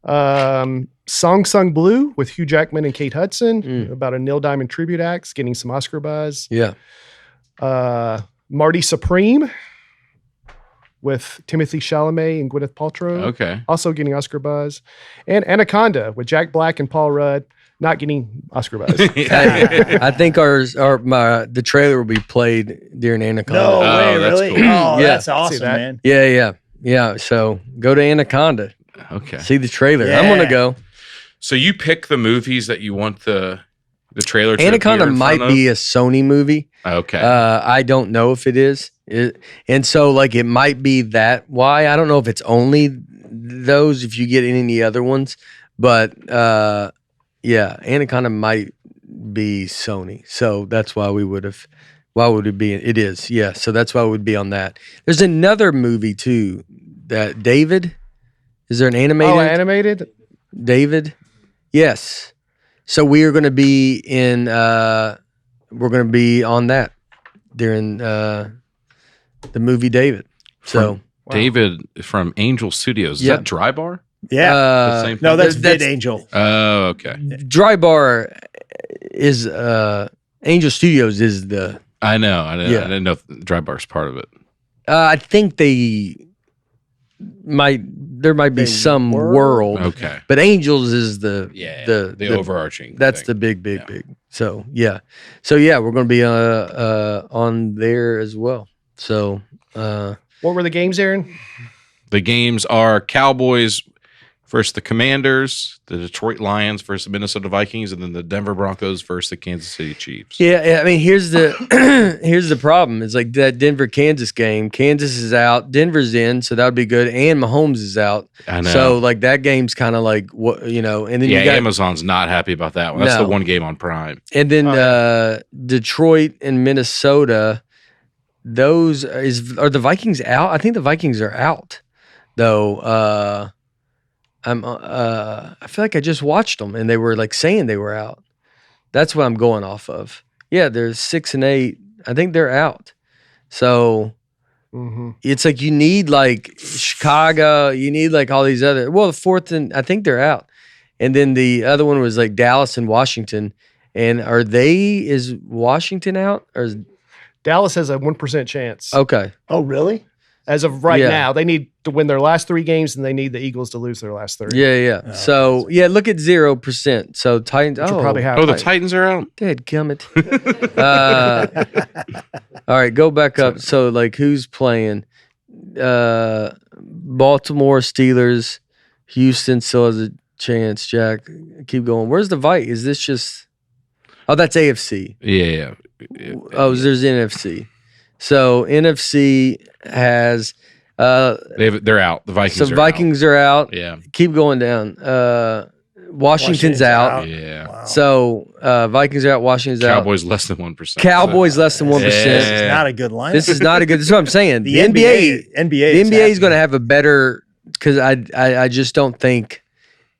Song Sung Blue with Hugh Jackman and Kate Hudson about a Neil Diamond tribute act getting some Oscar buzz. Yeah. Marty Supreme with Timothée Chalamet and Gwyneth Paltrow. Okay. Also getting Oscar buzz. And Anaconda with Jack Black and Paul Rudd not getting Oscar buzz. I think the trailer will be played during Anaconda. No way, really? Cool. Oh, that's awesome, man. Yeah. So go to Anaconda. Okay. See the trailer. Yeah. I'm gonna go. So you pick the movies that you want the trailer to Anaconda appear in might front of? be a Sony movie. Okay. I don't know if it is. And so like it might be that. Why? I don't know if it's only those, if you get any other ones. But Anaconda might be Sony. So that's why why would it be? It is. Yeah. So that's why it would be on that. There's another movie too that David. Is there an animated? Oh, animated? David? Yes. So we are going to be we're going to be on that during the movie David. So David from Angel Studios. Is that Dry Bar? Yeah. No, that's Vid Angel. Oh, okay. Dry Bar is Angel Studios is the. I know. I didn't know if Dry Bar's part of it. I think there might be some world. Okay. But Angels is the overarching. That's thing. the big. So we're going to be on there as well. So what were the games, Aaron? The games are Cowboys versus the Commanders, the Detroit Lions versus the Minnesota Vikings, and then the Denver Broncos versus the Kansas City Chiefs. Yeah, I mean, here's the problem. It's like that Denver-Kansas game. Kansas is out, Denver's in, so that would be good, and Mahomes is out. I know. So, like, that game's kind of like, what and then you got Amazon's not happy about that one. That's the one game on Prime. And then Detroit and Minnesota, are the Vikings out? I think the Vikings are out, though. I feel like I just watched them and they were like saying they were out. That's what I'm going off of. Yeah, they're 6-8. I think they're out. So It's like you need like Chicago, you need like all these other. Well, the fourth and I think they're out, and then the other one was like Dallas and Washington. And is Washington out or is Dallas has a 1% chance. Okay. Oh, really? As of right now, they need to win their last 3 games, and they need the Eagles to lose their last 3. Yeah. So look at 0%. So Titans. Probably have. The Titans are out. Dadgummit. All right, go back up. So like, who's playing? Baltimore Steelers, Houston still has a chance. Jack, keep going. Where's the Vikings? Is this just? Oh, that's AFC. Yeah. Oh, there's NFC. So NFC has they're out. The Vikings. So Vikings are out. Yeah. Keep going down. Washington's out. Yeah. Wow. So Vikings are out. Washington's Cowboys less than 1%. Cowboys less than 1%. This is not a good lineup. This is not a good. This is what I'm saying. The NBA is going to have a better because I just don't think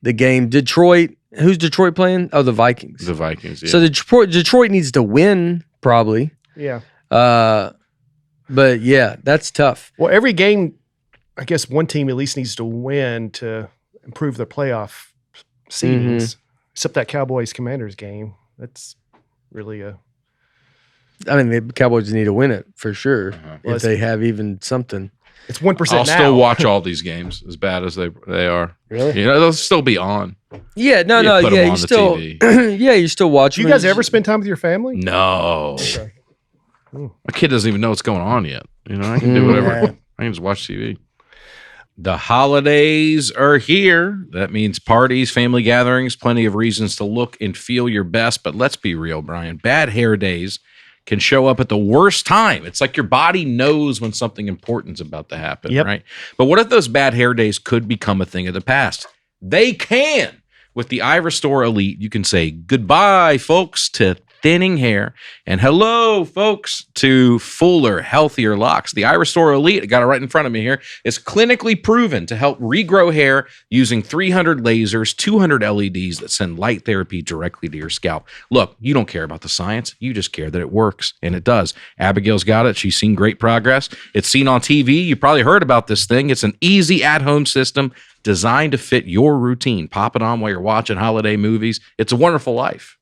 the game Detroit. Who's Detroit playing? Oh, the Vikings. The Vikings. Yeah. So Detroit needs to win probably. Yeah. But yeah, that's tough. Well, every game, I guess one team at least needs to win to improve their playoff seedings. Except that Cowboys-Commanders game. That's really a... I mean, the Cowboys need to win it for sure if they have even something. It's 1% now. I'll still watch all these games as bad as they are. Really? They'll still be on. Yeah, no. You still, you still watch. Do you guys ever spend time with your family? No. Okay. My kid doesn't even know what's going on yet. I can do whatever. I can just watch TV. The holidays are here. That means parties, family gatherings, plenty of reasons to look and feel your best. But let's be real, Brian. Bad hair days can show up at the worst time. It's like your body knows when something important's about to happen, right? But what if those bad hair days could become a thing of the past? They can. With the eye Restore Elite, you can say goodbye, folks, to thinning hair, and hello, folks, to fuller, healthier locks. The eye Restore Elite, I got it right in front of me here, is clinically proven to help regrow hair using 300 lasers, 200 LEDs that send light therapy directly to your scalp. Look, you don't care about the science. You just care that it works, and it does. Abigail's got it. She's seen great progress. It's seen on TV. You probably heard about this thing. It's an easy at-home system designed to fit your routine. Pop it on while you're watching holiday movies. It's a wonderful life.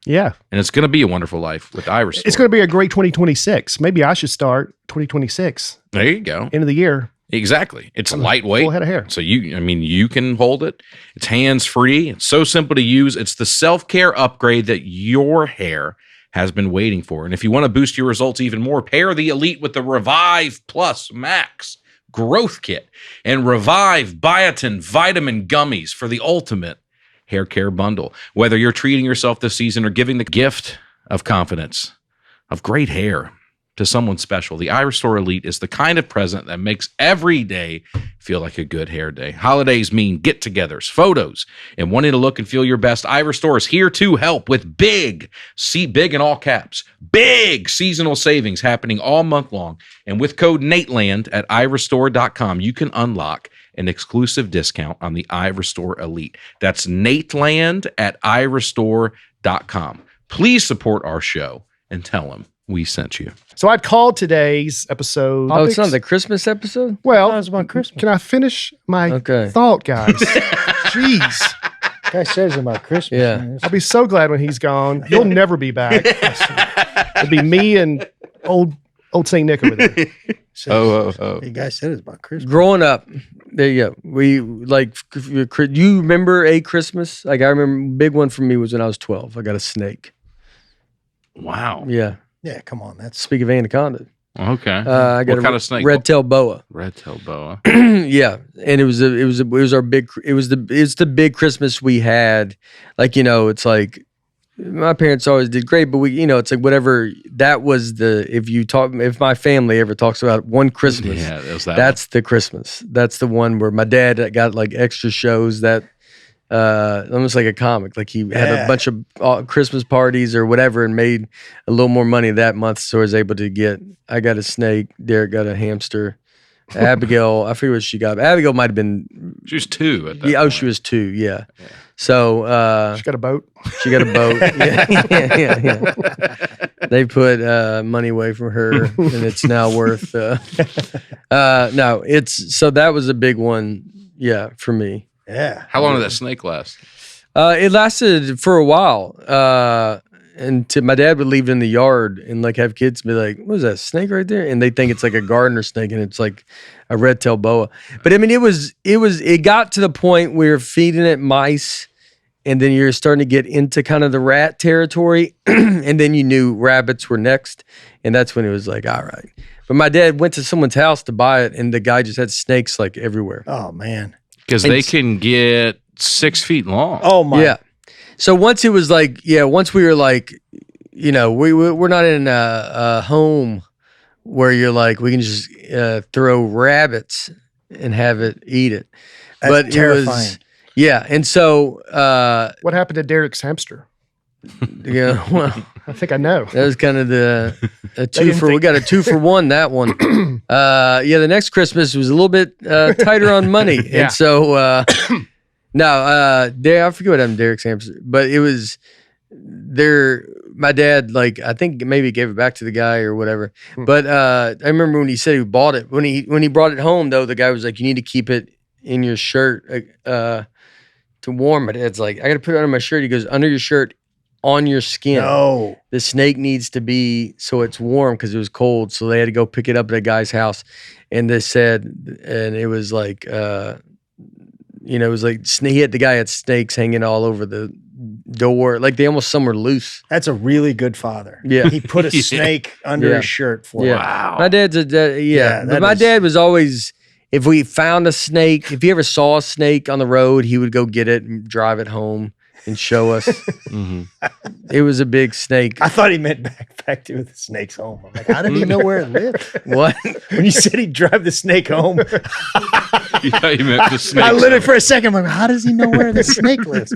Yeah. And it's going to be a wonderful life with eye Restore. It's going to be a great 2026. Maybe I should start 2026. There you go. End of the year. Exactly. It's lightweight. Full head of hair. So you can hold it. It's hands-free. It's so simple to use. It's the self-care upgrade that your hair has been waiting for. And if you want to boost your results even more, pair the Elite with the Revive Plus Max Growth Kit and Revive Biotin Vitamin Gummies for the ultimate hair care bundle. Whether you're treating yourself this season or giving the gift of confidence, of great hair to someone special, the eye Restore Elite is the kind of present that makes every day feel like a good hair day. Holidays mean get-togethers, photos, and wanting to look and feel your best. Eye Restore is here to help with big in all caps, big seasonal savings happening all month long. And with code Nateland at eyrestore.com, you can unlock an exclusive discount on the eye Restore Elite. That's Nateland at eyrestore.com. Please support our show and tell them we sent you. So I'd called today's episode. Oh, it's not the Christmas episode? Well, That was about Christmas. can I finish my thought, guys? Jeez. Guy says about Christmas. Yeah. Man. I'll be so glad when he's gone. You'll never be back. It'll be me and old St. Nick over there. The guy said it's about Christmas. Growing up, there you go. We you remember a Christmas? Like I remember, big one for me was when I was 12. I got a snake. Wow. Yeah. Yeah, come on. That's Speak of anaconda. Okay. I got what kind of snake? Red-tailed boa. Red-tailed boa. Yeah, and it was the big Christmas we had. Like, it's like my parents always did great, but it's like whatever. That was if my family ever talks about one Christmas, yeah, it was that's the Christmas. That's the one where my dad got like extra shows that almost like a comic. Like he had a bunch of Christmas parties or whatever and made a little more money that month. So I was able to I got a snake. Derek got a hamster. Abigail, I forget what she got. Abigail might have been. She was 2 at that point. She was 2. Yeah. So she got a boat. She got a boat. Yeah. They put money away from her, and it's now worth. No, it's so that was a big one. Yeah, for me. Yeah. How long did that snake last? It lasted for a while. And my dad would leave it in the yard and like have kids be like, "What is that snake right there?" And they think it's like a gardener snake, and it's like a red-tailed boa. But I mean, it got to the point where feeding it mice, and then you're starting to get into kind of the rat territory, and then you knew rabbits were next, and that's when it was like, all right. But my dad went to someone's house to buy it, and the guy just had snakes like everywhere. Oh man, because they can get 6 feet long. Oh my, yeah. So once it was like, once we were like, we're not in a home where you're like, we can just throw rabbits and have it eat it. That's but terrifying. It was, and so. What happened to Derek's hamster? Well, I think I know. That was kind of we got a 2-for-1, that one. The next Christmas was a little bit tighter on money. Yeah. And so, I forget what happened to Derek's hamster, but it was there. My dad, like, I think maybe gave it back to the guy or whatever. But I remember when he said he bought it. When he brought it home, though, the guy was like, "You need to keep it in your shirt to warm." My dad's like, "I got to put it under my shirt." He goes, "Under your shirt, on your skin." No. The snake needs to be so it's warm because it was cold. So they had to go pick it up at a guy's house, and they said, and it was like. It was like the guy had snakes hanging all over the door. Like some were loose. That's a really good father. Yeah. He put a snake under his shirt for him. Wow. My dad's but my dad was always, if we found a snake, if he ever saw a snake on the road, he would go get it and drive it home and show us. It was a big snake. I thought he meant back to the snake's home. I'm like, how did he know where it lived? What? When you said he'd drive the snake home. Yeah, you meant the snake. I literally for a second, I'm like, how does he know where the snake lives?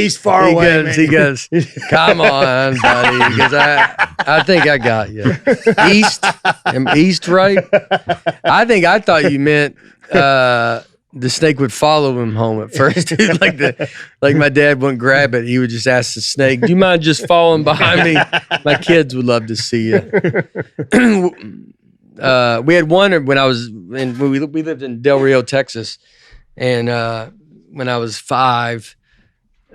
He's far away. He goes, "Come on, buddy." He goes, I think I got you. East, right? I thought you meant the snake would follow him home at first. like my dad wouldn't grab it. He would just ask the snake, "Do you mind just following behind me? My kids would love to see you." We had one when I was we lived in Del Rio, Texas, and when I was 5,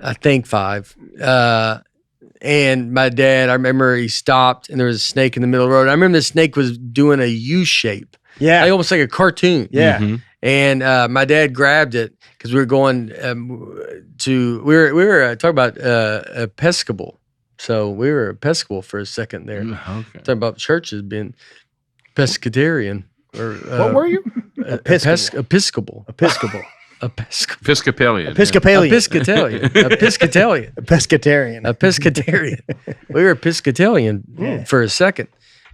I think 5, and my dad, I remember he stopped and there was a snake in the middle of the road. I remember the snake was doing a U shape. Yeah. Like almost like a cartoon. Yeah. Mm-hmm. And my dad grabbed it because we were going we were talking about Episcopal. So we were Episcopal for a second there. Okay. Talking about churches being pescatarian. Or, what were you? Episcopal. Episcopalian. Episcopalian. We were Episcopalian for a second.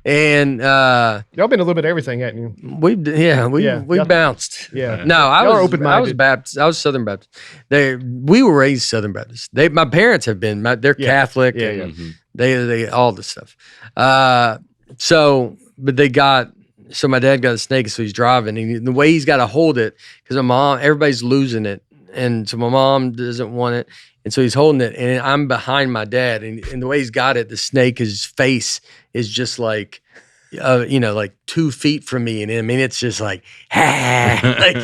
And y'all been a little bit of everything, haven't you? We bounced. Yeah. No, I was open-minded. I was Baptist. I was Southern Baptist. We were raised Southern Baptist. My parents have been. They're Catholic. Yeah, and They all this stuff. So my dad got a snake, so he's driving, and the way he's got to hold it, because everybody's losing it, and so my mom doesn't want it, and so he's holding it, and I'm behind my dad, and the way he's got it, the snake, his face is just like, like 2 feet from me, and I mean, it's just like, like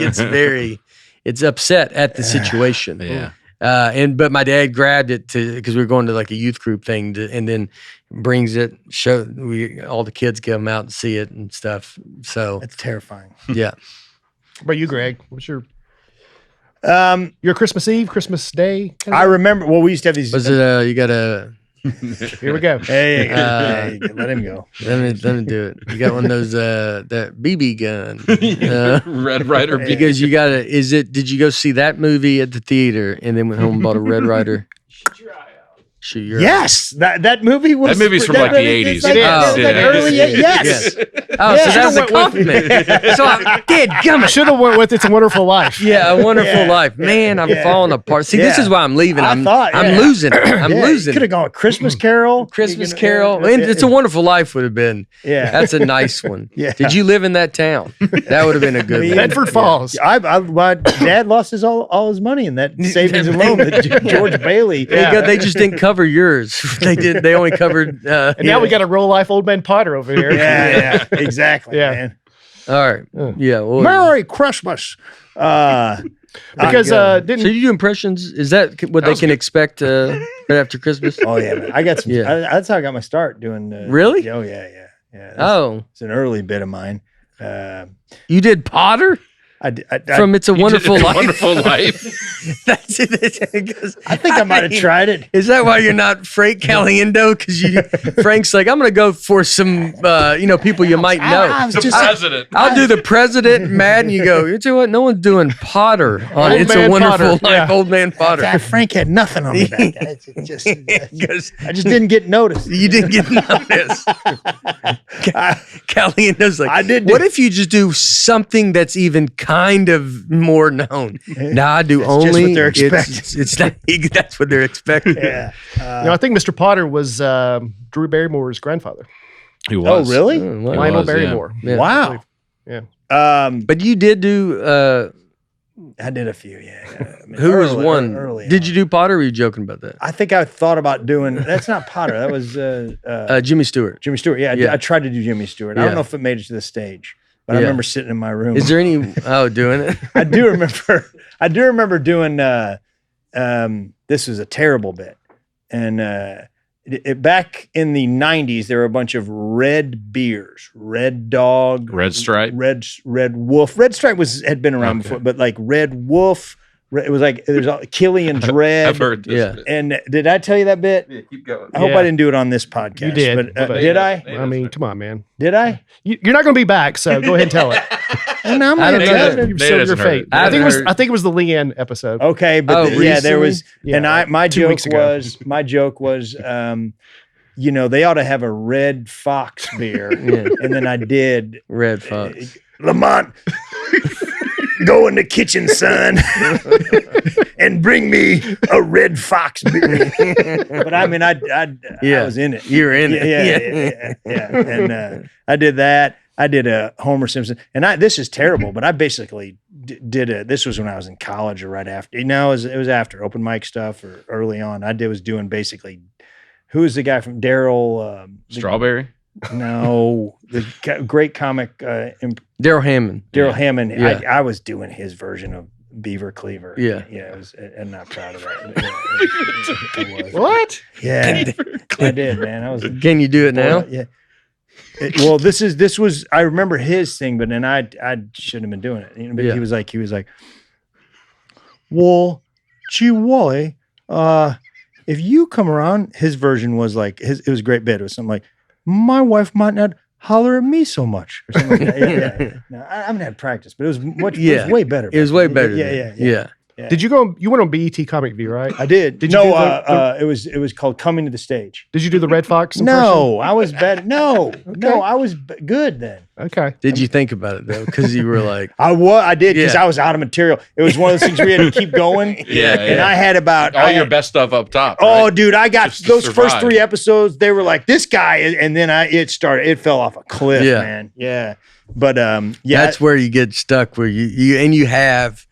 it's upset at the situation. Yeah. But my dad grabbed it because we were going to like a youth group thing, and then brings it. All the kids come out and see it and stuff. So That's terrifying. Yeah. What about you, Greg? What's your Christmas Eve, Christmas Day? I remember. Well, we used to have these. Was it? You got a. Here we go. Hey, let him go. Let me do it. You got one of those that BB gun, Red Ryder. Because you got a. Did you go see that movie at the theater and then went home and bought a Red Ryder Shoot, you're Yes, that movie was. That movie's from like the 80s. Like, early, yes. Oh, so that's a compliment. So I did. I should have went with It's a Wonderful Life. Yeah, A Wonderful Life. Man, I'm falling apart. See, this is why I'm leaving. I'm losing it. I'm losing. Could have gone Christmas Carol. Christmas Carol. And It's a Wonderful Life would have been. Yeah, that's a nice one. Yeah. Did you live in that town? That would have been a good one. Bedford Falls. My dad lost all his money in that savings and loan that George Bailey. They just didn't cover yours. They did. They only covered. And now we got a real life old man Potter over here. Yeah, exactly. Man. All right. Yeah. Well, Merry Christmas. Because so you do impressions? Is that what they can expect right after Christmas? Oh yeah, man. I got some. That's how I got my start doing. Really? Oh yeah. It's an early bit of mine. You did Potter? From It's a Wonderful Life. Wonderful Life. That's it. I think I might have tried it. Is that why you're not Frank Caliendo? Because Frank's like, I'm going to go for some, people you might know. President. I'll do the president, Mad, and you go. You know what? No one's doing Potter on Old It's Man a Wonderful Potter. Life. Old Man Potter. Frank had nothing on me back then. I just didn't get noticed. You didn't get noticed. Caliendo's like, I did. What if you just do something that's even kind of more known? Nah, I do That's only. just what they're expecting. It's not. That's what they're expecting. Yeah. I think Mr. Potter was Drew Barrymore's grandfather. He was. Oh, really? Lionel Barrymore. Yeah. Wow. Yeah. But you did do. I did a few. Yeah. I mean, Who was one? Early did on. you do Potter? Or were you joking about that? I think I thought about doing. That's not Potter. That was Jimmy Stewart. Jimmy Stewart. Yeah, I tried to do Jimmy Stewart. I don't know if it made it to the stage, but I remember sitting in my room. Is there any? Doing it. I do remember. I do remember doing. This was a terrible bit, and back in the '90s, there were a bunch of red beers, Red Dog, Red Stripe, Red Wolf. Red Stripe had been around before, but like Red Wolf. It was like there's Killian Dread. I've heard this. Yeah. bit. And did I tell you that bit? Yeah, keep going. I hope I didn't do it on this podcast. You did. But, did I? I mean, come on, man. Did I? You're not going to be back, so go ahead and tell it. And I'm I not don't gonna know. tell it. You've Nate sealed your hasn't heard fate. it. I think haven't it was the Leanne episode. Okay, but there was, Yeah, and my 2 joke weeks ago. was, they ought to have a Red Fox beer, and then I did Red Fox. Lamont. Go in the kitchen, son, and bring me a Red Fox beer. But I mean, I was in it. You're in it. Yeah. And I did that. I did a Homer Simpson, and this is terrible, but I basically did it. This was when I was in college or right after. It was after open mic stuff or early on. Was doing basically. Who is the guy from Daryl? Strawberry. No, the great comic Daryl Hammond. Daryl Hammond. Yeah. I was doing his version of Beaver Cleaver. Yeah. It was. I'm not proud of that. It was. What? Yeah, I did, man. I was. Can you do it now? Yeah. This was. I remember his thing, but then I shouldn't have been doing it. But he was like, well, gee, Wally, if you come around, his version was like it was a great bit. It was something like, my wife might not holler at me so much, or something like that. Yeah. No, I haven't had practice, but it was much. It was way better. It was way better. Yeah. Did you go? You went on BET Comic View, right? I did. Did you no, do the- it was called Coming to the Stage. Did you do the Red Fox impression? No, I was bad. No, I was good then. Okay. Did you think about it though? Because you were like, I did because I was out of material. It was one of those things we had to keep going. And I had about your best stuff up top. Oh, right? dude, I got Just to those survive. first 3 episodes. They were like, this guy, and then it fell off a cliff, Yeah. man. Yeah, but that's where you get stuck. Where you have.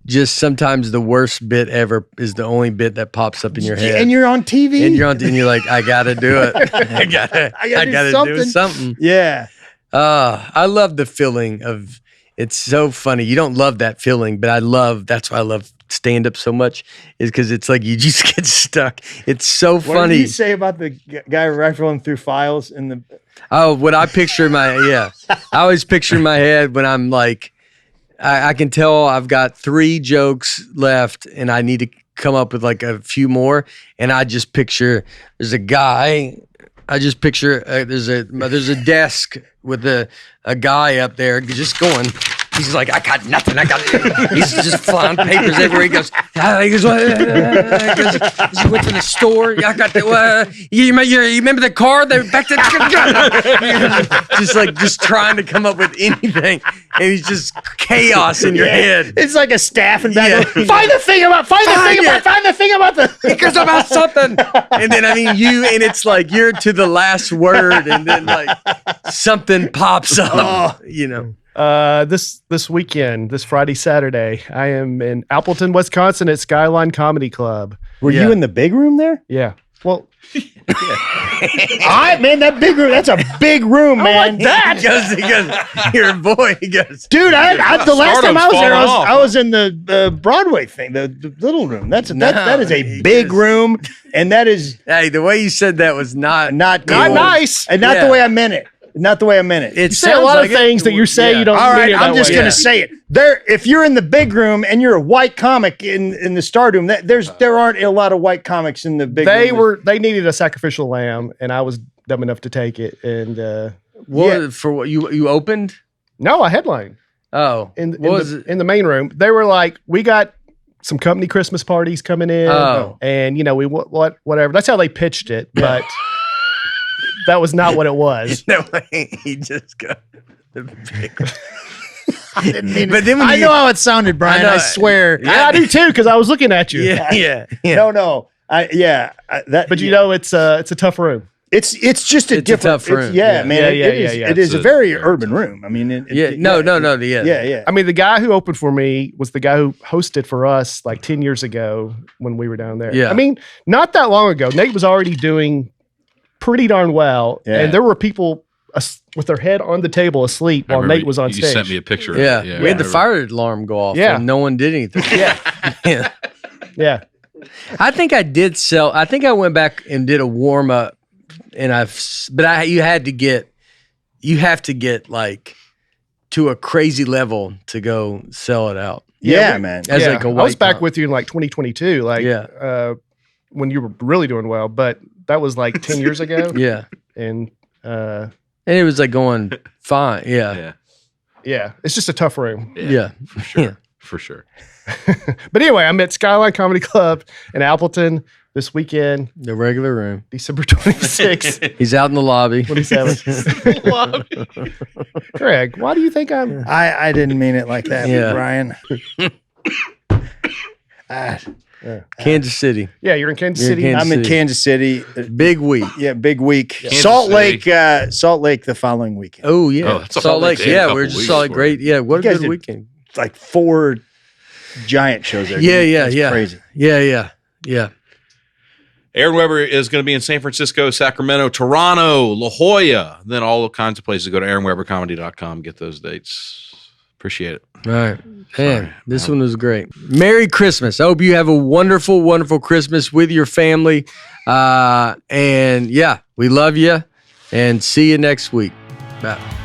Just sometimes the worst bit ever is the only bit that pops up in your head. And you're on TV. And you're like, I gotta do it. I gotta do something. Yeah. I love the feeling of. It's so funny. You don't love that feeling, but that's why I love stand up so much. Is because it's like you just get stuck. It's so funny. What did you say about the guy rifling through files in the? Oh, what I picture in my I always picture in my head when I'm like. I can tell I've got 3 jokes left and I need to come up with like a few more. And I just picture there's a guy. I just picture there's a desk with a guy up there just going. He's like, I got nothing. He's just flying papers everywhere. He goes, he went to the store. I got the, you remember the car? Just trying to come up with anything. And he's just chaos in your head. It's like a staff and back. Find the thing about the. Because about something. And then, and it's like you're to the last word. And then like something pops up, This weekend, this Friday, Saturday, I am in Appleton, Wisconsin at Skyline Comedy Club. Were you in the big room there? Yeah. Well, man, that big room, that's a big room, man. He goes, you're a boy. He goes, dude, the last time I was there, I was in the Broadway thing, the little room. That is a big room. And that is. Hey, the way you said that was not nice. And not the way I meant it. Not the way I meant it. You say a lot of things that you say you don't mean. All right, I'm just going to say it. If you're in the big room and you're a white comic in the Stardom, there aren't a lot of white comics in the big room. They needed a sacrificial lamb, and I was dumb enough to take it. And for what you opened? No, I headlined. Oh, in the main room, they were like, we got some company Christmas parties coming in. Oh. And we whatever. That's how they pitched it, but. That was not what it was. No, he just got the big. I didn't mean but then I know how it sounded, Brian. I swear. Yeah, I do too, because I was looking at you. Yeah. No. But it's a tough room. It's just a different tough room. Man. It is a very urban room. I mean, Yeah. I mean, the guy who opened for me was the guy who hosted for us like 10 years ago when we were down there. Yeah. I mean, not that long ago. Nate was already doing pretty darn well, and there were people with their head on the table asleep while Nate was on stage. You sent me a picture. Yeah. We had the fire alarm go off. Yeah, and no one did anything. Yeah. I think I did sell. I think I went back and did a warm up, and you have to get like to a crazy level to go sell it out. Yeah, man. As like a white I was back with you in like 2022, when you were really doing well, but that was like 10 years ago. Yeah. And it was like going fine. Yeah. It's just a tough room. Yeah. For sure. For sure. But anyway, I'm at Skyline Comedy Club in Appleton this weekend. The regular room. December 26th. He's out in the lobby. 27th. Greg, why do you think I didn't mean it like that, Brian. Kansas City. Yeah, you're in Kansas City. I'm in Kansas City. Big week. Yeah, big week. Kansas Salt Lake the following weekend. Oh yeah, Salt Lake. Yeah, we're just Salt Lake. Great. Yeah, what a good weekend. Like 4 giant shows there. Yeah. Crazy. Yeah. Aaron Weber is going to be in San Francisco, Sacramento, Toronto, La Jolla, then all kinds of places. Go to AaronWeberComedy.com. Get those dates. Appreciate it. All right. Man, this one was great. Merry Christmas. I hope you have a wonderful, wonderful Christmas with your family. And we love you and see you next week. Bye.